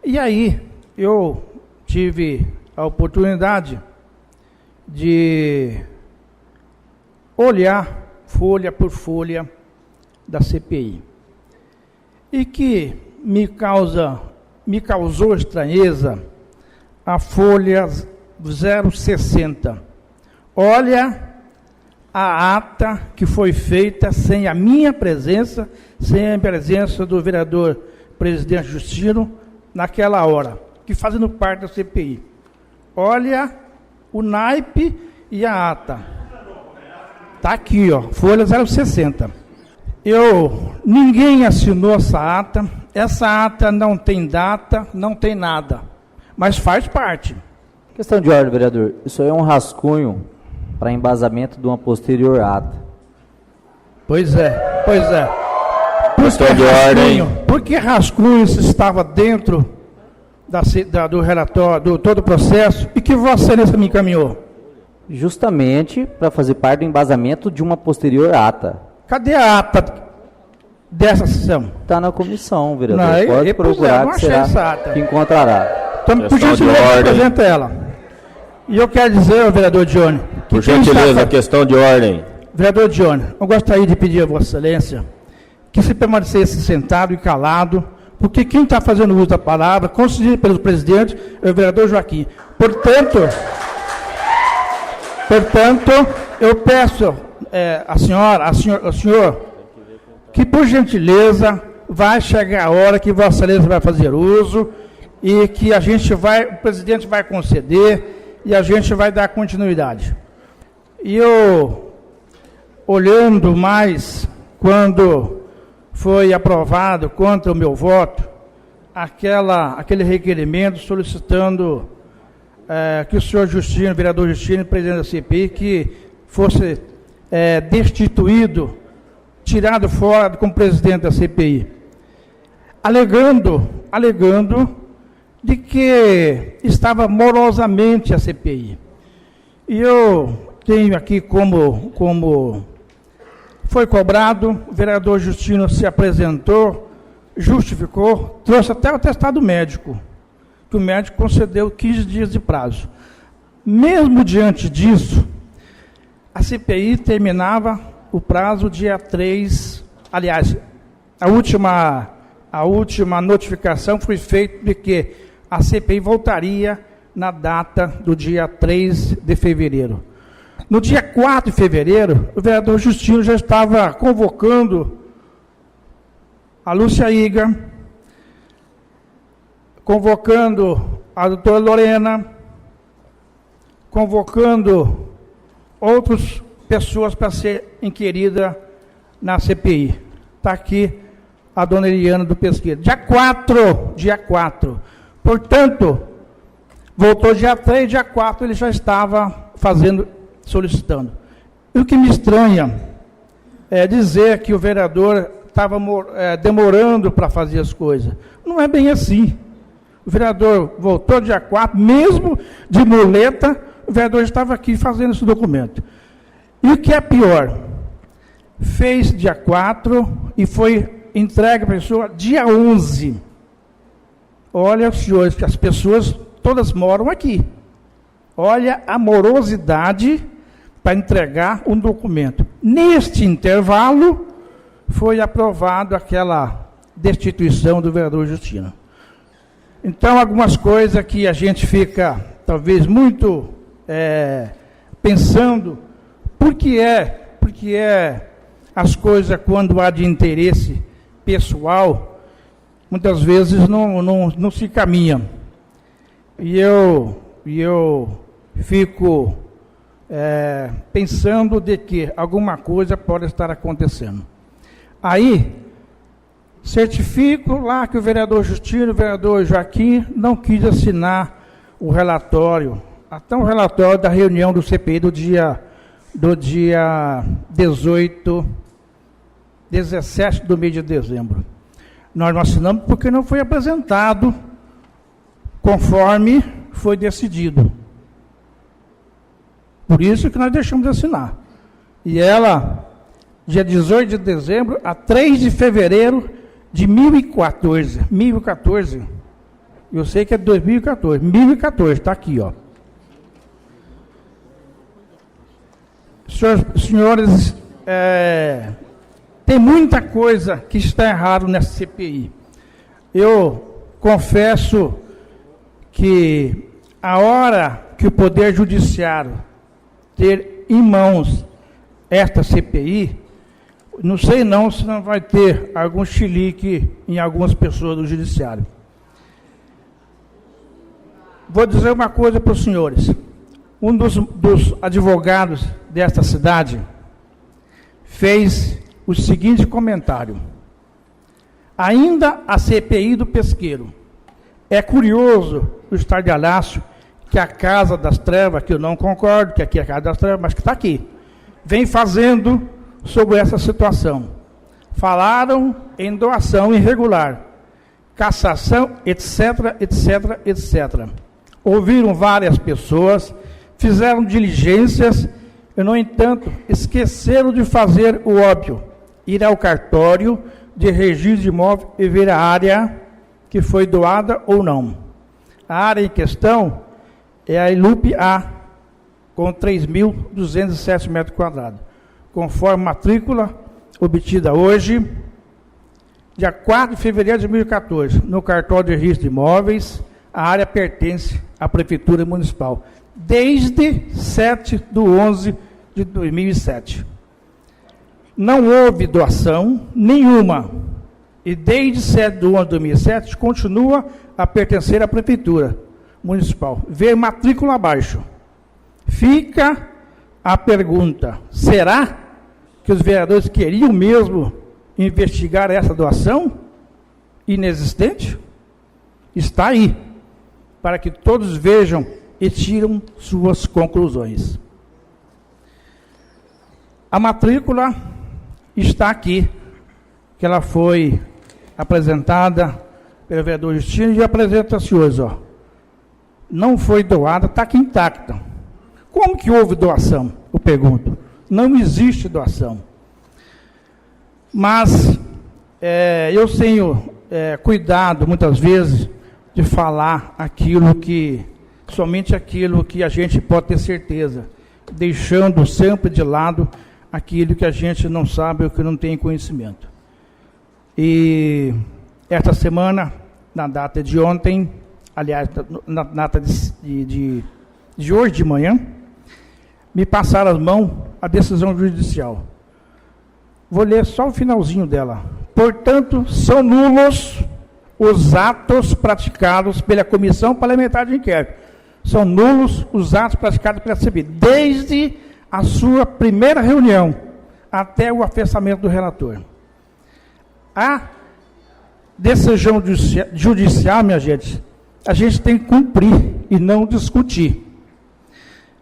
E aí eu tive a oportunidade de olhar folha por folha da CPI. E que me causou estranheza a folha 060. Olha a ata que foi feita sem a minha presença, sem a presença do vereador presidente Justino, naquela hora, que fazendo parte da CPI. Olha o naipe e a ata. Está aqui, ó, folha 060. Ninguém assinou essa ata não tem data, não tem nada, mas faz parte. Questão de ordem, vereador. Isso aí é um rascunho para embasamento de uma posterior ata. Pois é. Questão de ordem. Por que rascunho estava dentro do relatório, do todo o processo, e que Vossa Excelência me encaminhou? Justamente para fazer parte do embasamento de uma posterior ata. Cadê a ata dessa sessão? Está na comissão, vereador. Não, pode procurar que será que encontrará. Então, por gentileza, apresenta ela. E eu quero dizer, vereador Johnny... Por gentileza, questão de ordem. Vereador Johnny, eu gostaria de pedir a Vossa Excelência que se permanecesse sentado e calado, porque quem está fazendo uso da palavra, concedida pelo presidente, é o vereador Joaquim. Portanto, eu peço ao senhor que, por gentileza, vai chegar a hora que Vossa Excelência vai fazer uso e que o presidente vai conceder e a gente vai dar continuidade. E eu, olhando mais, quando foi aprovado contra o meu voto, aquele requerimento solicitando que o senhor Justino, vereador Justino, presidente da CPI, que fosse destituído, tirado fora como presidente da CPI, alegando de que estava morosamente a CPI. E eu tenho aqui como Foi cobrado, o vereador Justino se apresentou, justificou, trouxe até o atestado médico, que o médico concedeu 15 dias de prazo. Mesmo diante disso, a CPI terminava o prazo dia 3, aliás, a última notificação foi feita de que a CPI voltaria na data do dia 3 de fevereiro. No dia 4 de fevereiro, o vereador Justino já estava convocando a Lúcia Iga, convocando a doutora Lorena, convocando outras pessoas para ser inquirida na CPI. Está aqui a dona Eliana do Pesqueiro. Dia 4. Portanto, voltou dia 3, dia 4 ele já estava solicitando. E o que me estranha é dizer que o vereador estava demorando para fazer as coisas. Não é bem assim. O vereador voltou dia 4, mesmo de muleta, o vereador estava aqui fazendo esse documento. E o que é pior, fez dia 4 e foi entregue à pessoa dia 11. Olha, senhores, que as pessoas todas moram aqui. Olha a morosidade para entregar um documento. Neste intervalo, foi aprovado aquela destituição do vereador Justino. Então, algumas coisas que a gente fica, talvez, muito pensando, por que as coisas, quando há de interesse pessoal, muitas vezes não se caminham. E eu fico pensando de que alguma coisa pode estar acontecendo. Aí, certifico lá que o vereador Justino, o vereador Joaquim, não quis assinar o relatório, até o relatório da reunião do CPI do dia 17 do mês de dezembro. Nós não assinamos porque não foi apresentado conforme foi decidido. Por isso que nós deixamos de assinar. E ela, dia 18 de dezembro a 3 de fevereiro de 2014, eu sei que é 2014, está aqui, ó. Senhores, tem muita coisa que está errado nessa CPI. Eu confesso que a hora que o Poder Judiciário ter em mãos esta CPI, não sei não se não vai ter algum chilique em algumas pessoas do Judiciário. Vou dizer uma coisa para os senhores. Um dos advogados desta cidade fez o seguinte comentário. Ainda a CPI do Pesqueiro. É curioso o estardalhaço que a Casa das Trevas, que eu não concordo, que aqui é a Casa das Trevas, mas que está aqui, vem fazendo sobre essa situação. Falaram em doação irregular, cassação, etc, etc, etc. Ouviram várias pessoas, fizeram diligências e, no entanto, esqueceram de fazer o óbvio, ir ao cartório de registro de imóvel e ver a área que foi doada ou não. A área em questão é a ILUP A, com 3.207 metros quadrados, conforme matrícula obtida hoje, dia 4 de fevereiro de 2014, no cartório de registro de imóveis. A área pertence à Prefeitura Municipal, desde 7/11/2007. Não houve doação nenhuma, e desde 7/11/2007 continua a pertencer à Prefeitura Municipal. Ver matrícula abaixo. Fica a pergunta, será que os vereadores queriam mesmo investigar essa doação inexistente? Está aí, para que todos vejam e tiram suas conclusões. A matrícula está aqui, que ela foi apresentada pelo vereador Justino e apresenta a senhores, ó. Não foi doada, está aqui intacta. Como que houve doação? Eu pergunto. Não existe doação. Mas eu tenho cuidado, muitas vezes, de falar somente aquilo que a gente pode ter certeza, deixando sempre de lado aquilo que a gente não sabe ou que não tem conhecimento. E esta semana, na data de ontem, aliás, na data de hoje de manhã, me passaram as mãos a decisão judicial. Vou ler só o finalzinho dela. Portanto, são nulos os atos praticados pela Comissão Parlamentar de Inquérito. São nulos os atos praticados pela CPI, desde a sua primeira reunião até o afastamento do relator. A decisão judicial, minha gente, a gente tem que cumprir e não discutir.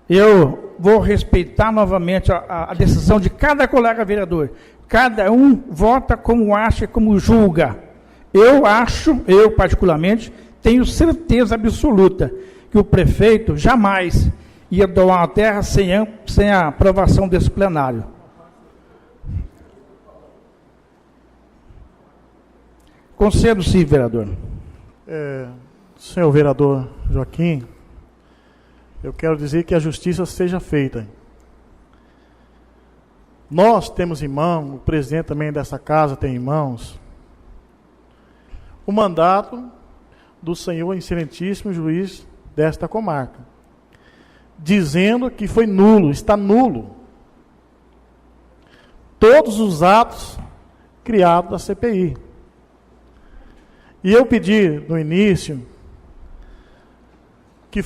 Eu vou respeitar novamente a decisão de cada colega vereador. Cada um vota como acha, como julga. Eu particularmente, tenho certeza absoluta que o prefeito jamais ia doar a terra sem a aprovação desse plenário. Concedo-se, vereador. Senhor vereador Joaquim, eu quero dizer que a justiça seja feita. Nós temos em mão, o presidente também dessa casa tem em mãos, o mandato do senhor excelentíssimo juiz desta comarca, dizendo que foi nulo, está nulo, todos os atos criados da CPI. E eu pedi no início que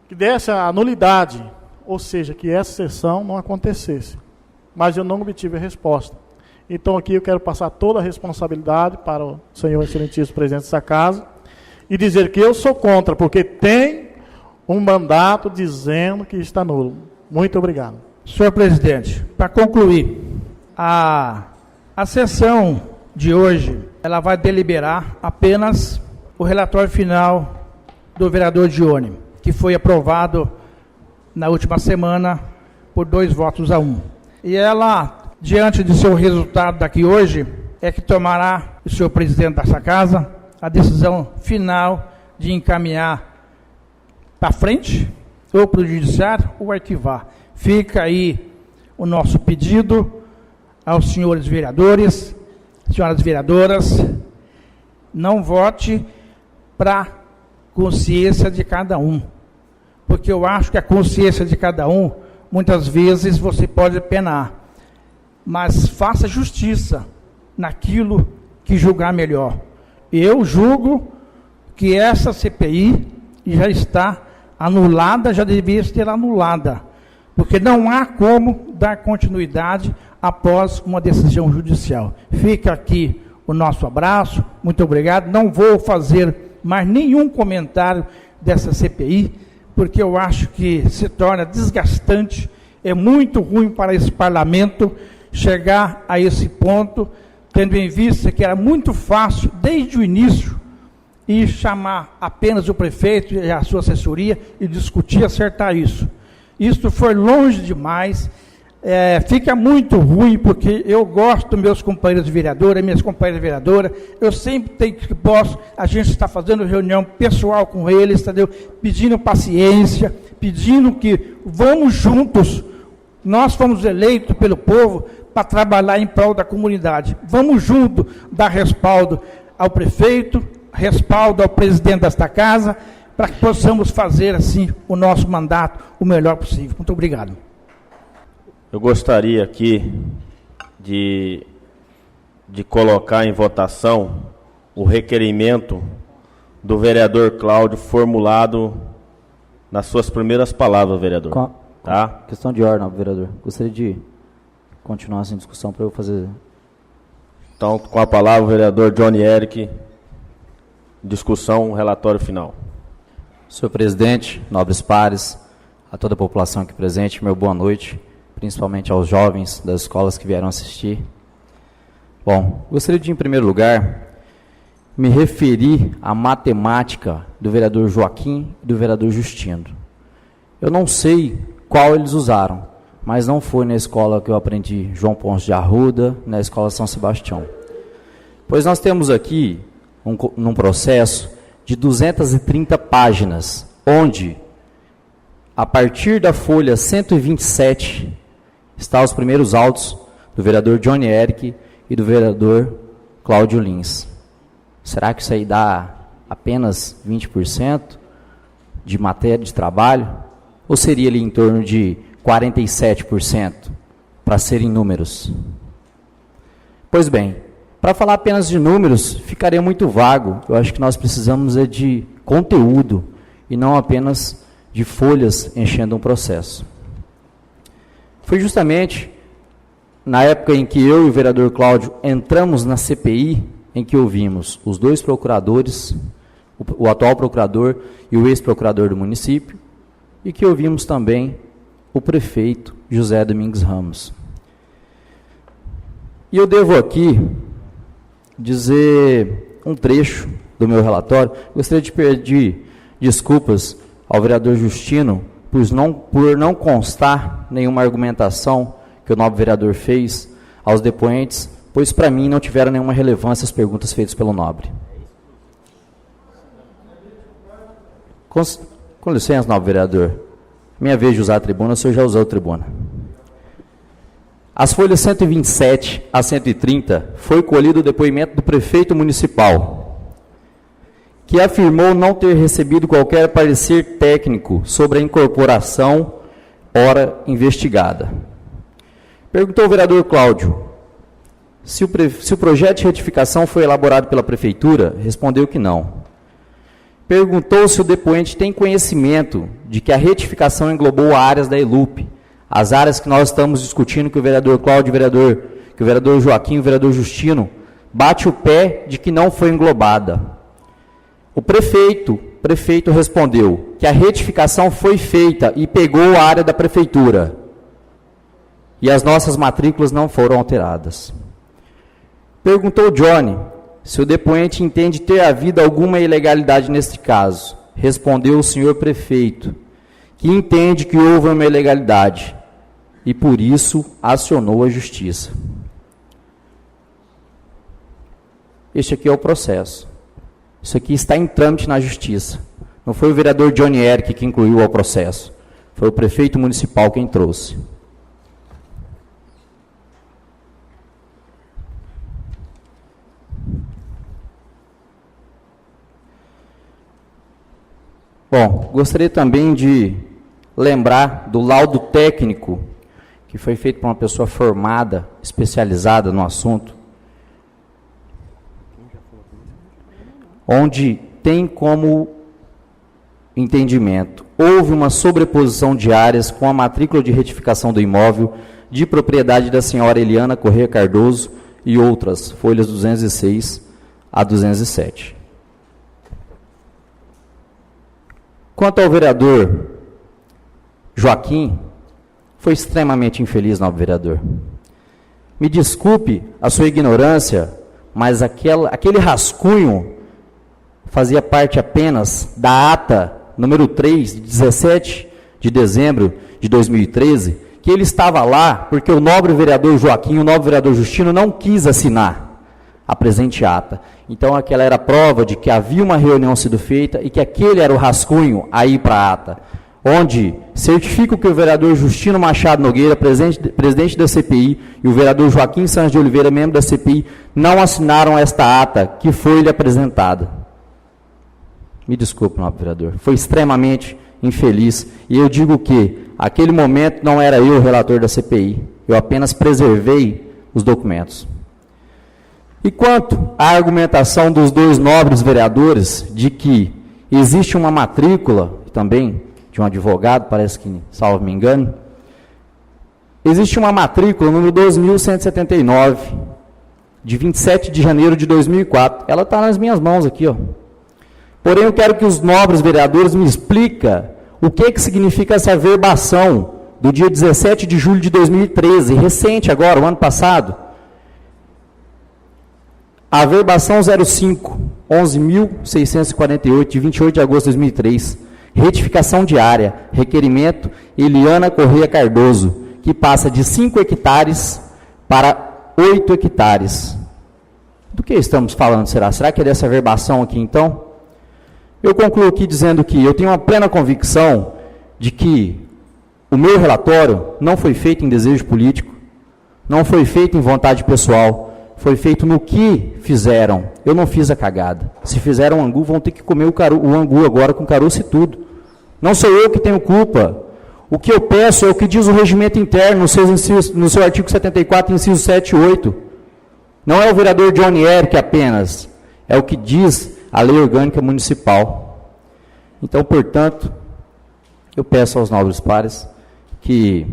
desse a nulidade, ou seja, que essa sessão não acontecesse. Mas eu não obtive a resposta. Então aqui eu quero passar toda a responsabilidade para o senhor excelentíssimo presidente dessa casa e dizer que eu sou contra, porque tem um mandato dizendo que está nulo. Muito obrigado. Senhor presidente, para concluir, a sessão de hoje, ela vai deliberar apenas o relatório final do vereador Dione, que foi aprovado na última semana por 2-1. E ela, diante de seu resultado daqui hoje, é que tomará o senhor presidente dessa casa a decisão final de encaminhar para frente, ou para o judiciário, ou arquivar. Fica aí o nosso pedido aos senhores vereadores, senhoras vereadoras, não vote para consciência de cada um, porque eu acho que a consciência de cada um, muitas vezes você pode penar, mas faça justiça naquilo que julgar melhor. Eu julgo que essa CPI já está anulada, já deveria ser anulada, porque não há como dar continuidade após uma decisão judicial. Fica aqui o nosso abraço, muito obrigado. Não vou fazer mais nenhum comentário dessa CPI, porque eu acho que se torna desgastante, é muito ruim para esse parlamento chegar a esse ponto, tendo em vista que era muito fácil, desde o início, e chamar apenas o prefeito e a sua assessoria e discutir, acertar isso. Isso foi longe demais, fica muito ruim, porque eu gosto dos meus companheiros vereadores, minhas companheiras vereadoras, eu sempre tenho que posso, a gente está fazendo reunião pessoal com eles, entendeu? Pedindo paciência, pedindo que vamos juntos, nós fomos eleitos pelo povo para trabalhar em prol da comunidade, vamos juntos dar respaldo ao prefeito, respaldo ao presidente desta casa, para que possamos fazer assim o nosso mandato o melhor possível. Muito obrigado. Eu gostaria aqui de colocar em votação o requerimento do vereador Cláudio formulado nas suas primeiras palavras, vereador. Tá? Questão de ordem, vereador. Gostaria de continuar essa discussão para eu fazer... Então, com a palavra, o vereador Johnny Eric, discussão, relatório final. Senhor presidente, nobres pares, a toda a população aqui presente, meu boa noite, principalmente aos jovens das escolas que vieram assistir. Bom, gostaria de, em primeiro lugar, me referir à matemática do vereador Joaquim e do vereador Justino. Eu não sei qual eles usaram, mas não foi na escola que eu aprendi João Ponce de Arruda, na escola São Sebastião. Pois nós temos aqui num processo de 230 páginas, onde, a partir da folha 127, está os primeiros autos do vereador Johnny Eric e do vereador Cláudio Lins. Será que isso aí dá apenas 20% de matéria de trabalho? Ou seria ali em torno de 47%, para serem números? Pois bem, para falar apenas de números, ficaria muito vago. Eu acho que nós precisamos de conteúdo, e não apenas de folhas enchendo um processo. Foi justamente na época em que eu e o vereador Cláudio entramos na CPI, em que ouvimos os dois procuradores, o atual procurador e o ex-procurador do município, e que ouvimos também o prefeito José Domingues Ramos. E eu devo aqui dizer um trecho do meu relatório. Gostaria de pedir desculpas ao vereador Justino por não constar nenhuma argumentação que o nobre vereador fez aos depoentes, pois para mim não tiveram nenhuma relevância as perguntas feitas pelo nobre. Com licença, nobre vereador. Minha vez de usar a tribuna, o senhor já usou a tribuna. As folhas 127 a 130 foi colhido o depoimento do prefeito municipal, que afirmou não ter recebido qualquer parecer técnico sobre a incorporação ora investigada. Perguntou o vereador Cláudio se o projeto de retificação foi elaborado pela prefeitura. Respondeu que não. Perguntou se o depoente tem conhecimento de que a retificação englobou áreas da ELUP, as áreas que nós estamos discutindo, que o vereador Cláudio, que o vereador Joaquim, o vereador Justino, bate o pé de que não foi englobada. O prefeito respondeu que a retificação foi feita e pegou a área da prefeitura, e as nossas matrículas não foram alteradas. Perguntou Johnny se o depoente entende ter havido alguma ilegalidade neste caso. Respondeu o senhor prefeito que entende que houve uma ilegalidade e, por isso, acionou a justiça. Este aqui é o processo. Isso aqui está em trâmite na justiça. Não foi o vereador Johnny Eric que incluiu ao processo. Foi o prefeito municipal quem trouxe. Bom, gostaria também de lembrar do laudo técnico que foi feito por uma pessoa formada, especializada no assunto, onde tem como entendimento: houve uma sobreposição de áreas com a matrícula de retificação do imóvel de propriedade da senhora Eliana Corrêa Cardoso e outras, folhas 206 a 207. Quanto ao vereador Joaquim, foi extremamente infeliz, nobre vereador. Me desculpe a sua ignorância, mas aquele rascunho fazia parte apenas da ata número 3, de 17 de dezembro de 2013, que ele estava lá porque o nobre vereador Joaquim e o nobre vereador Justino não quis assinar a presente ata. Então, aquela era a prova de que havia uma reunião sido feita e que aquele era o rascunho a ir para a ata, onde certifico que o vereador Justino Machado Nogueira, presidente da CPI, e o vereador Joaquim Santos de Oliveira, membro da CPI, não assinaram esta ata que foi-lhe apresentada. Me desculpe, nobre vereador, foi extremamente infeliz, e eu digo que, aquele momento, não era eu o relator da CPI, eu apenas preservei os documentos. E quanto à argumentação dos dois nobres vereadores de que existe uma matrícula, também de um advogado, parece que, salvo me engano, existe uma matrícula número 2.179, de 27 de janeiro de 2004. Ela está nas minhas mãos aqui, ó. Porém, eu quero que os nobres vereadores me expliquem o que significa essa verbação do dia 17 de julho de 2013, recente agora, o ano passado. A verbação 05, 11.648, de 28 de agosto de 2003, retificação diária, requerimento Eliana Corrêa Cardoso, que passa de 5 hectares para 8 hectares. Do que estamos falando, será? Será que é dessa verbação aqui, então? Eu concluo aqui dizendo que eu tenho uma plena convicção de que o meu relatório não foi feito em desejo político, não foi feito em vontade pessoal, foi feito no que fizeram. Eu não fiz a cagada. Se fizeram angu, vão ter que comer o angu agora com caroço e tudo. Não sou eu que tenho culpa. O que eu peço é o que diz o regimento interno no seu artigo 74, inciso 7 e 8. Não é o vereador Johnny Eric apenas, é o que diz a lei orgânica municipal. Então, portanto, eu peço aos nobres pares que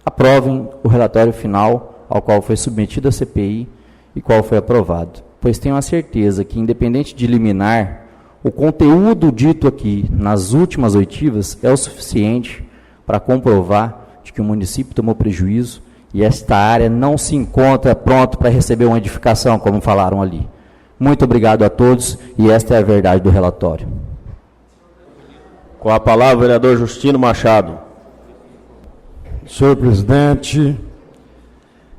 aprovem o relatório final ao qual foi submetido a CPI e qual foi aprovado. Pois tenho a certeza que, independente de liminar, o conteúdo dito aqui nas últimas oitivas é o suficiente para comprovar de que o município tomou prejuízo e esta área não se encontra pronta para receber uma edificação, como falaram ali. Muito obrigado a todos e esta é a verdade do relatório. Com a palavra, o vereador Justino Machado. Senhor presidente,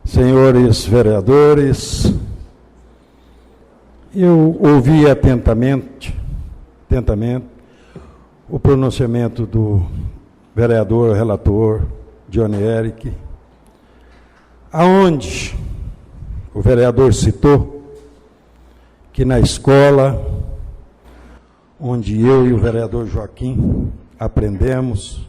senhores vereadores, eu ouvi atentamente o pronunciamento do vereador relator Johnny Eric, aonde o vereador citou que na escola onde eu e o vereador Joaquim aprendemos.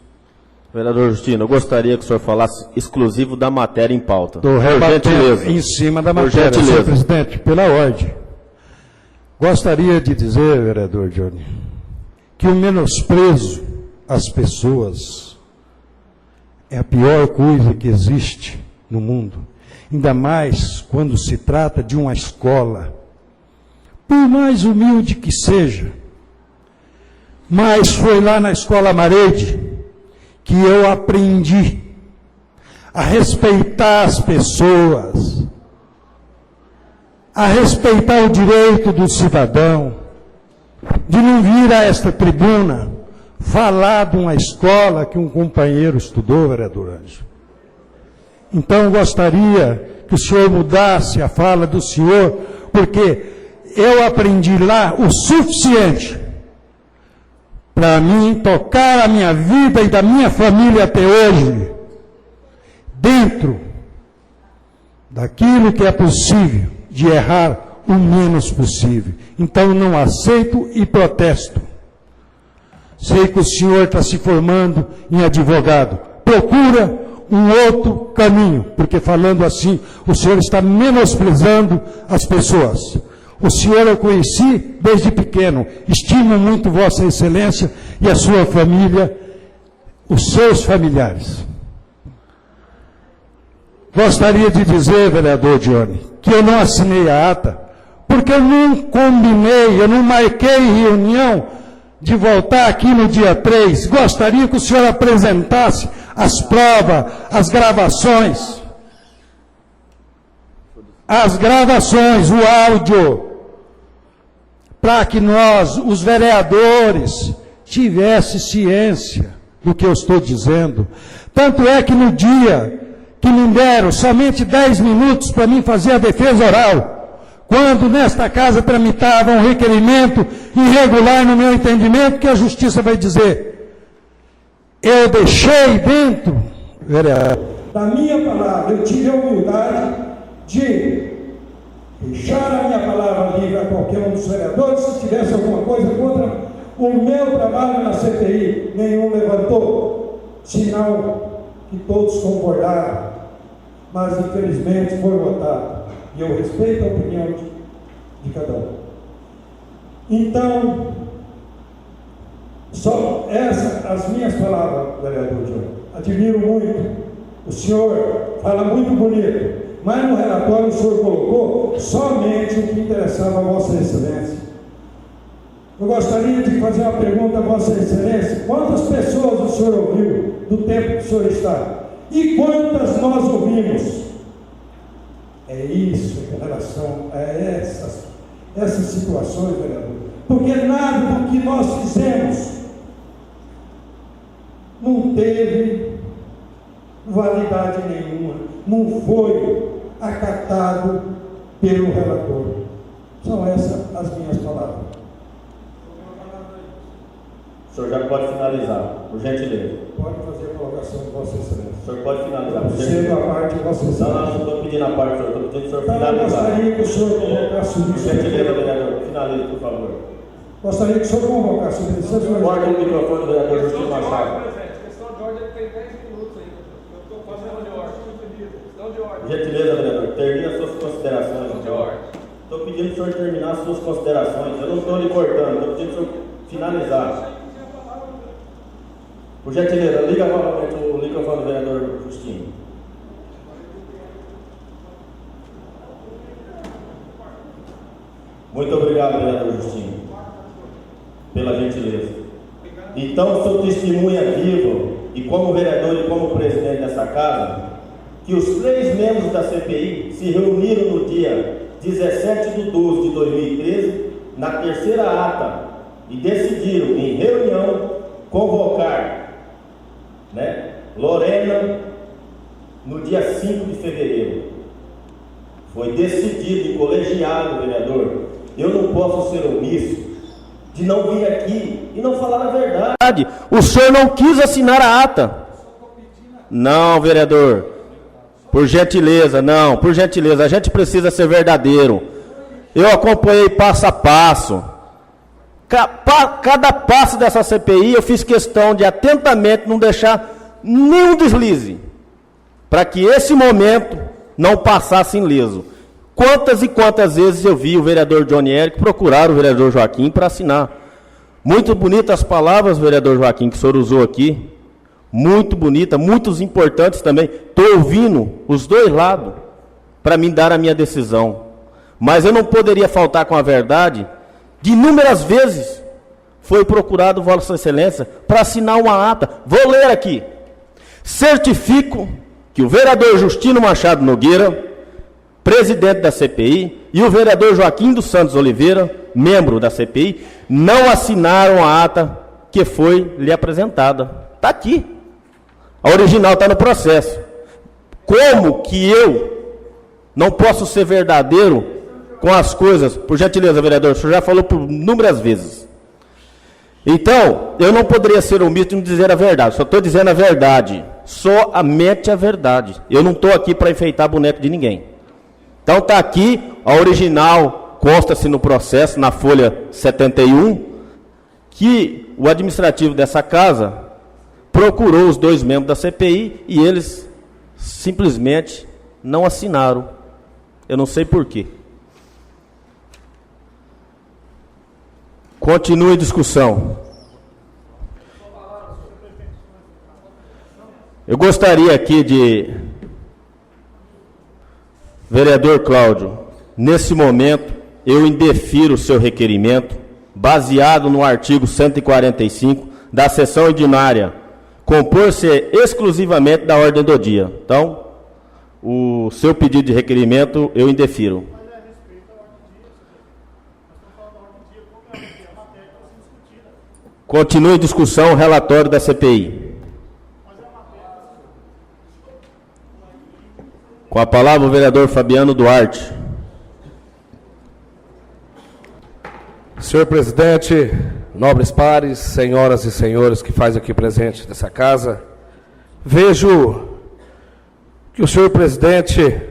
Vereador Justino, eu gostaria que o senhor falasse exclusivo da matéria em pauta. Estou rebatendo em cima da matéria, senhor presidente, pela ordem. Gostaria de dizer, vereador Johnny, que o menosprezo às pessoas é a pior coisa que existe no mundo, ainda mais quando se trata de uma escola, por mais humilde que seja. Mas foi lá na Escola Marede que eu aprendi a respeitar as pessoas, a respeitar o direito do cidadão, de não vir a esta tribuna falar de uma escola que um companheiro estudou, vereador Ângelo. Então, eu gostaria que o senhor mudasse a fala do senhor, porque eu aprendi lá o suficiente para mim tocar a minha vida e da minha família até hoje, dentro daquilo que é possível, de errar o menos possível. Então, não aceito e protesto. Sei que o senhor está se formando em advogado. Procura um outro caminho, porque falando assim, o senhor está menosprezando as pessoas. O senhor eu conheci desde pequeno, estimo muito Vossa Excelência e a sua família, os seus familiares. Gostaria de dizer, vereador Johnny, que eu não assinei a ata, porque eu não combinei, eu não marquei reunião de voltar aqui no dia 3. Gostaria que o senhor apresentasse as provas, as gravações, o áudio, para que nós, os vereadores, tivesse ciência do que eu estou dizendo. Tanto é que no dia que me deram somente 10 minutos para mim fazer a defesa oral, quando nesta casa tramitava um requerimento irregular no meu entendimento, que a justiça vai dizer, eu deixei dentro, vereador, da minha palavra, eu tive a humildade de deixar a minha palavra livre a qualquer um dos vereadores, se tivesse alguma coisa contra o meu trabalho na CPI, nenhum levantou, sinal que todos concordaram, mas infelizmente foi votado, e eu respeito a opinião de cada um. Então, só as minhas palavras, vereador Johnny, admiro muito, o senhor fala muito bonito, mas no relatório o senhor colocou somente o que interessava a Vossa Excelência. Eu gostaria de fazer uma pergunta a Vossa Excelência. Quantas pessoas o senhor ouviu do tempo que o senhor está? E quantas nós ouvimos? É isso em relação a essas situações, vereador. Porque nada do que nós fizemos não teve validade nenhuma, não foi acatado pelo relator. São essas as minhas palavras. O senhor já pode finalizar, por gentileza. Pode fazer a colocação de Vossa Excelência. O senhor pode finalizar, por Cedo gentileza. a parte de Vossa Excelência. Não estou pedindo a parte, senhor. Estou pedindo que o senhor Eu finalizar. gostaria que o senhor convocasse o Por ministro. gentileza, vereador. Finalize, por favor. Gostaria que o senhor convocasse o ministro. Corta o microfone do vereador Justino Machado. Questão de ordem, tem 10 minutos ainda. Eu estou fazendo de ordem. Questão de ordem. Por gentileza, vereador. Termine as suas considerações. Estou pedindo para o senhor terminar as suas considerações. Eu não estou lhe cortando, estou pedindo para o senhor finalizar. Por gentileza, liga novamente o microfone do vereador Justino. Muito obrigado, vereador Justino, pela gentileza. Então, sou testemunha viva, e como vereador e como presidente dessa casa, que os 3 membros da CPI se reuniram no dia 17/12/2013, na 3ª ata, e decidiram, em reunião, convocar Lorena no dia 5 de fevereiro. Foi decidido em colegiado, vereador. Eu não posso ser omisso de não vir aqui e não falar a verdade. O senhor não quis assinar a ata. Não, vereador. Por gentileza, não. Por gentileza, a gente precisa ser verdadeiro. Eu acompanhei passo a passo. Cada passo dessa CPI eu fiz questão de atentamente não deixar nenhum deslize, para que esse momento não passasse ileso. Quantas e quantas vezes eu vi o vereador Johnny Érico procurar o vereador Joaquim para assinar. Muito bonitas as palavras, vereador Joaquim, que o senhor usou aqui. Muito bonita, muitos importantes também. Estou ouvindo os dois lados para mim dar a minha decisão. Mas eu não poderia faltar com a verdade. De inúmeras vezes foi procurado Vossa Excelência para assinar uma ata. Vou ler aqui. Certifico que o vereador Justino Machado Nogueira, presidente da CPI, e o vereador Joaquim dos Santos Oliveira, membro da CPI, não assinaram a ata que foi lhe apresentada. Está aqui. A original está no processo. Como que eu não posso ser verdadeiro com as coisas? Por gentileza, vereador, o senhor já falou por inúmeras vezes. Então, eu não poderia ser omisso em dizer a verdade. Só estou dizendo a verdade. Somente a verdade. Eu não estou aqui para enfeitar boneco de ninguém. Então está aqui, a original consta-se no processo, na folha 71, que o administrativo dessa casa procurou os 2 membros da CPI e eles simplesmente não assinaram. Eu não sei porquê. Continue a discussão. Eu gostaria aqui de... Vereador Cláudio, nesse momento, eu indefiro o seu requerimento, baseado no artigo 145 da sessão ordinária, compor-se exclusivamente da ordem do dia. Então, o seu pedido de requerimento, eu indefiro. Continue a discussão, o relatório da CPI. Com a palavra o vereador Fabiano Duarte. Senhor presidente, nobres pares, senhoras e senhores que faz aqui presente dessa casa, vejo que o senhor presidente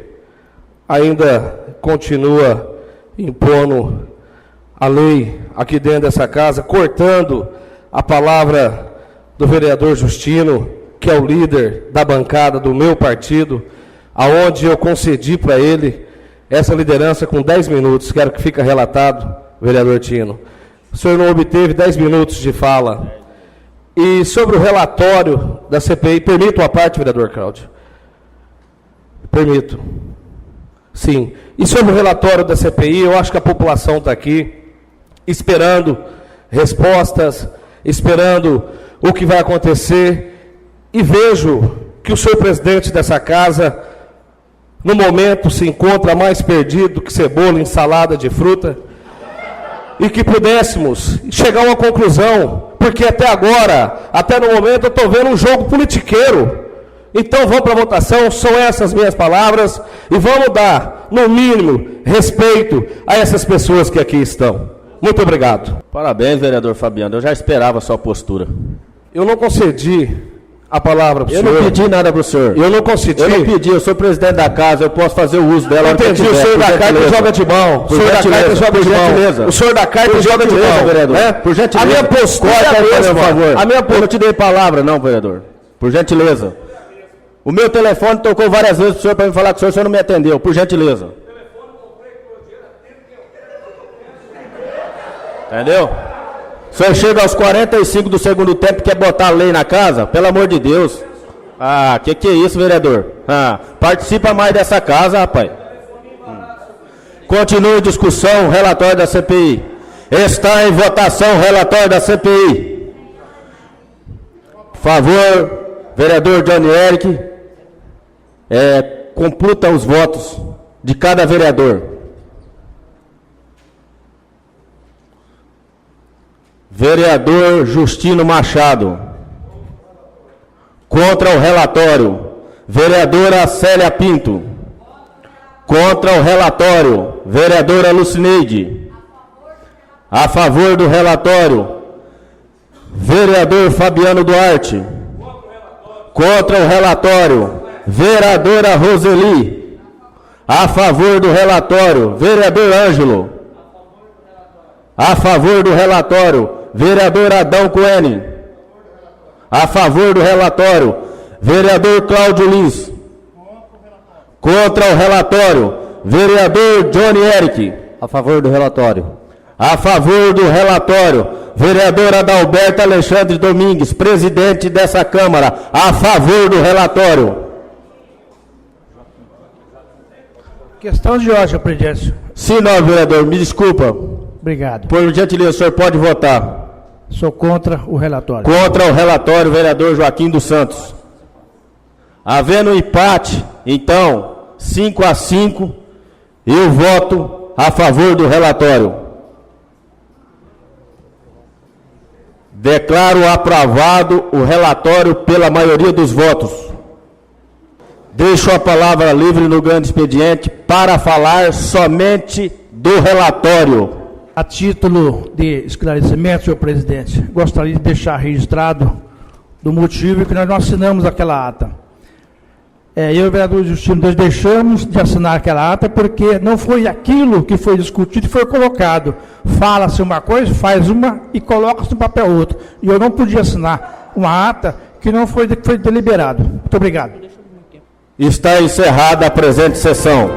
ainda continua impondo a lei aqui dentro dessa casa, cortando a palavra do vereador Justino, que é o líder da bancada do meu partido, aonde eu concedi para ele essa liderança com 10 minutos. Quero que fique relatado, vereador Tino. O senhor não obteve 10 minutos de fala. E sobre o relatório da CPI, permito uma parte, vereador Cláudio? Permito. Sim. E sobre o relatório da CPI, eu acho que a população está aqui esperando respostas, esperando o que vai acontecer, e vejo que o senhor presidente dessa casa, no momento, se encontra mais perdido que cebola em salada de fruta, e que pudéssemos chegar a uma conclusão, porque até agora, até no momento, eu estou vendo um jogo politiqueiro Então vamos para a votação, são essas minhas palavras, e vamos dar, no mínimo, respeito a essas pessoas que aqui estão. Muito obrigado. Parabéns, vereador Fabiano. Eu já esperava a sua postura. Eu não concedi a palavra para o Eu senhor. não pedi nada para o senhor. Eu não concedi. Eu não pedi, eu sou presidente da casa, eu posso fazer o uso dela. Entendi, o senhor da carta joga de mão. O senhor da carta joga de mão. O senhor da carta joga de mão, vereador. né? Por gentileza. A minha postura é a mesma. favor. A minha Eu não te dei palavra, não, vereador. Por gentileza. O meu telefone tocou várias vezes para o senhor para me falar que o senhor não me atendeu. Por gentileza. Entendeu? O senhor chega aos 45 do segundo tempo e quer botar a lei na casa? Pelo amor de Deus. Ah, que é isso, vereador? Ah, participa mais dessa casa, rapaz. Continua em discussão o relatório da CPI. Está em votação o relatório da CPI. Por favor, vereador Johnny Eric, computa os votos de cada vereador. Vereador Justino Machado. Contra o relatório. Vereadora Célia Pinto. Contra o relatório. Vereadora Lucineide. A favor do relatório. Vereador Fabiano Duarte. Contra o relatório. Vereadora Roseli. A favor do relatório. Vereador Ângelo. A favor do relatório. Vereador Adão Coene. A favor do relatório. Vereador Cláudio Lins. Contra o relatório. Vereador Johnny Eric. A favor do relatório. A favor do relatório. Vereador Adalberto Alexandre Domingues, presidente dessa Câmara. A favor do relatório. Questão de ordem, senhor presidente. Sim, não, vereador, me desculpa. Obrigado. Por gentileza, o senhor pode votar. Sou contra o relatório. Contra o relatório, vereador Joaquim dos Santos. Havendo empate, então, 5-5, eu voto a favor do relatório. Declaro aprovado o relatório pela maioria dos votos. Deixo a palavra livre no grande expediente para falar somente do relatório. A título de esclarecimento, senhor presidente, gostaria de deixar registrado do motivo que nós não assinamos aquela ata. Eu e o vereador Justino, nós deixamos de assinar aquela ata porque não foi aquilo que foi discutido e foi colocado. Fala-se uma coisa, faz uma e coloca-se no papel outra. E eu não podia assinar uma ata que não foi deliberado. Muito obrigado. Está encerrada a presente sessão.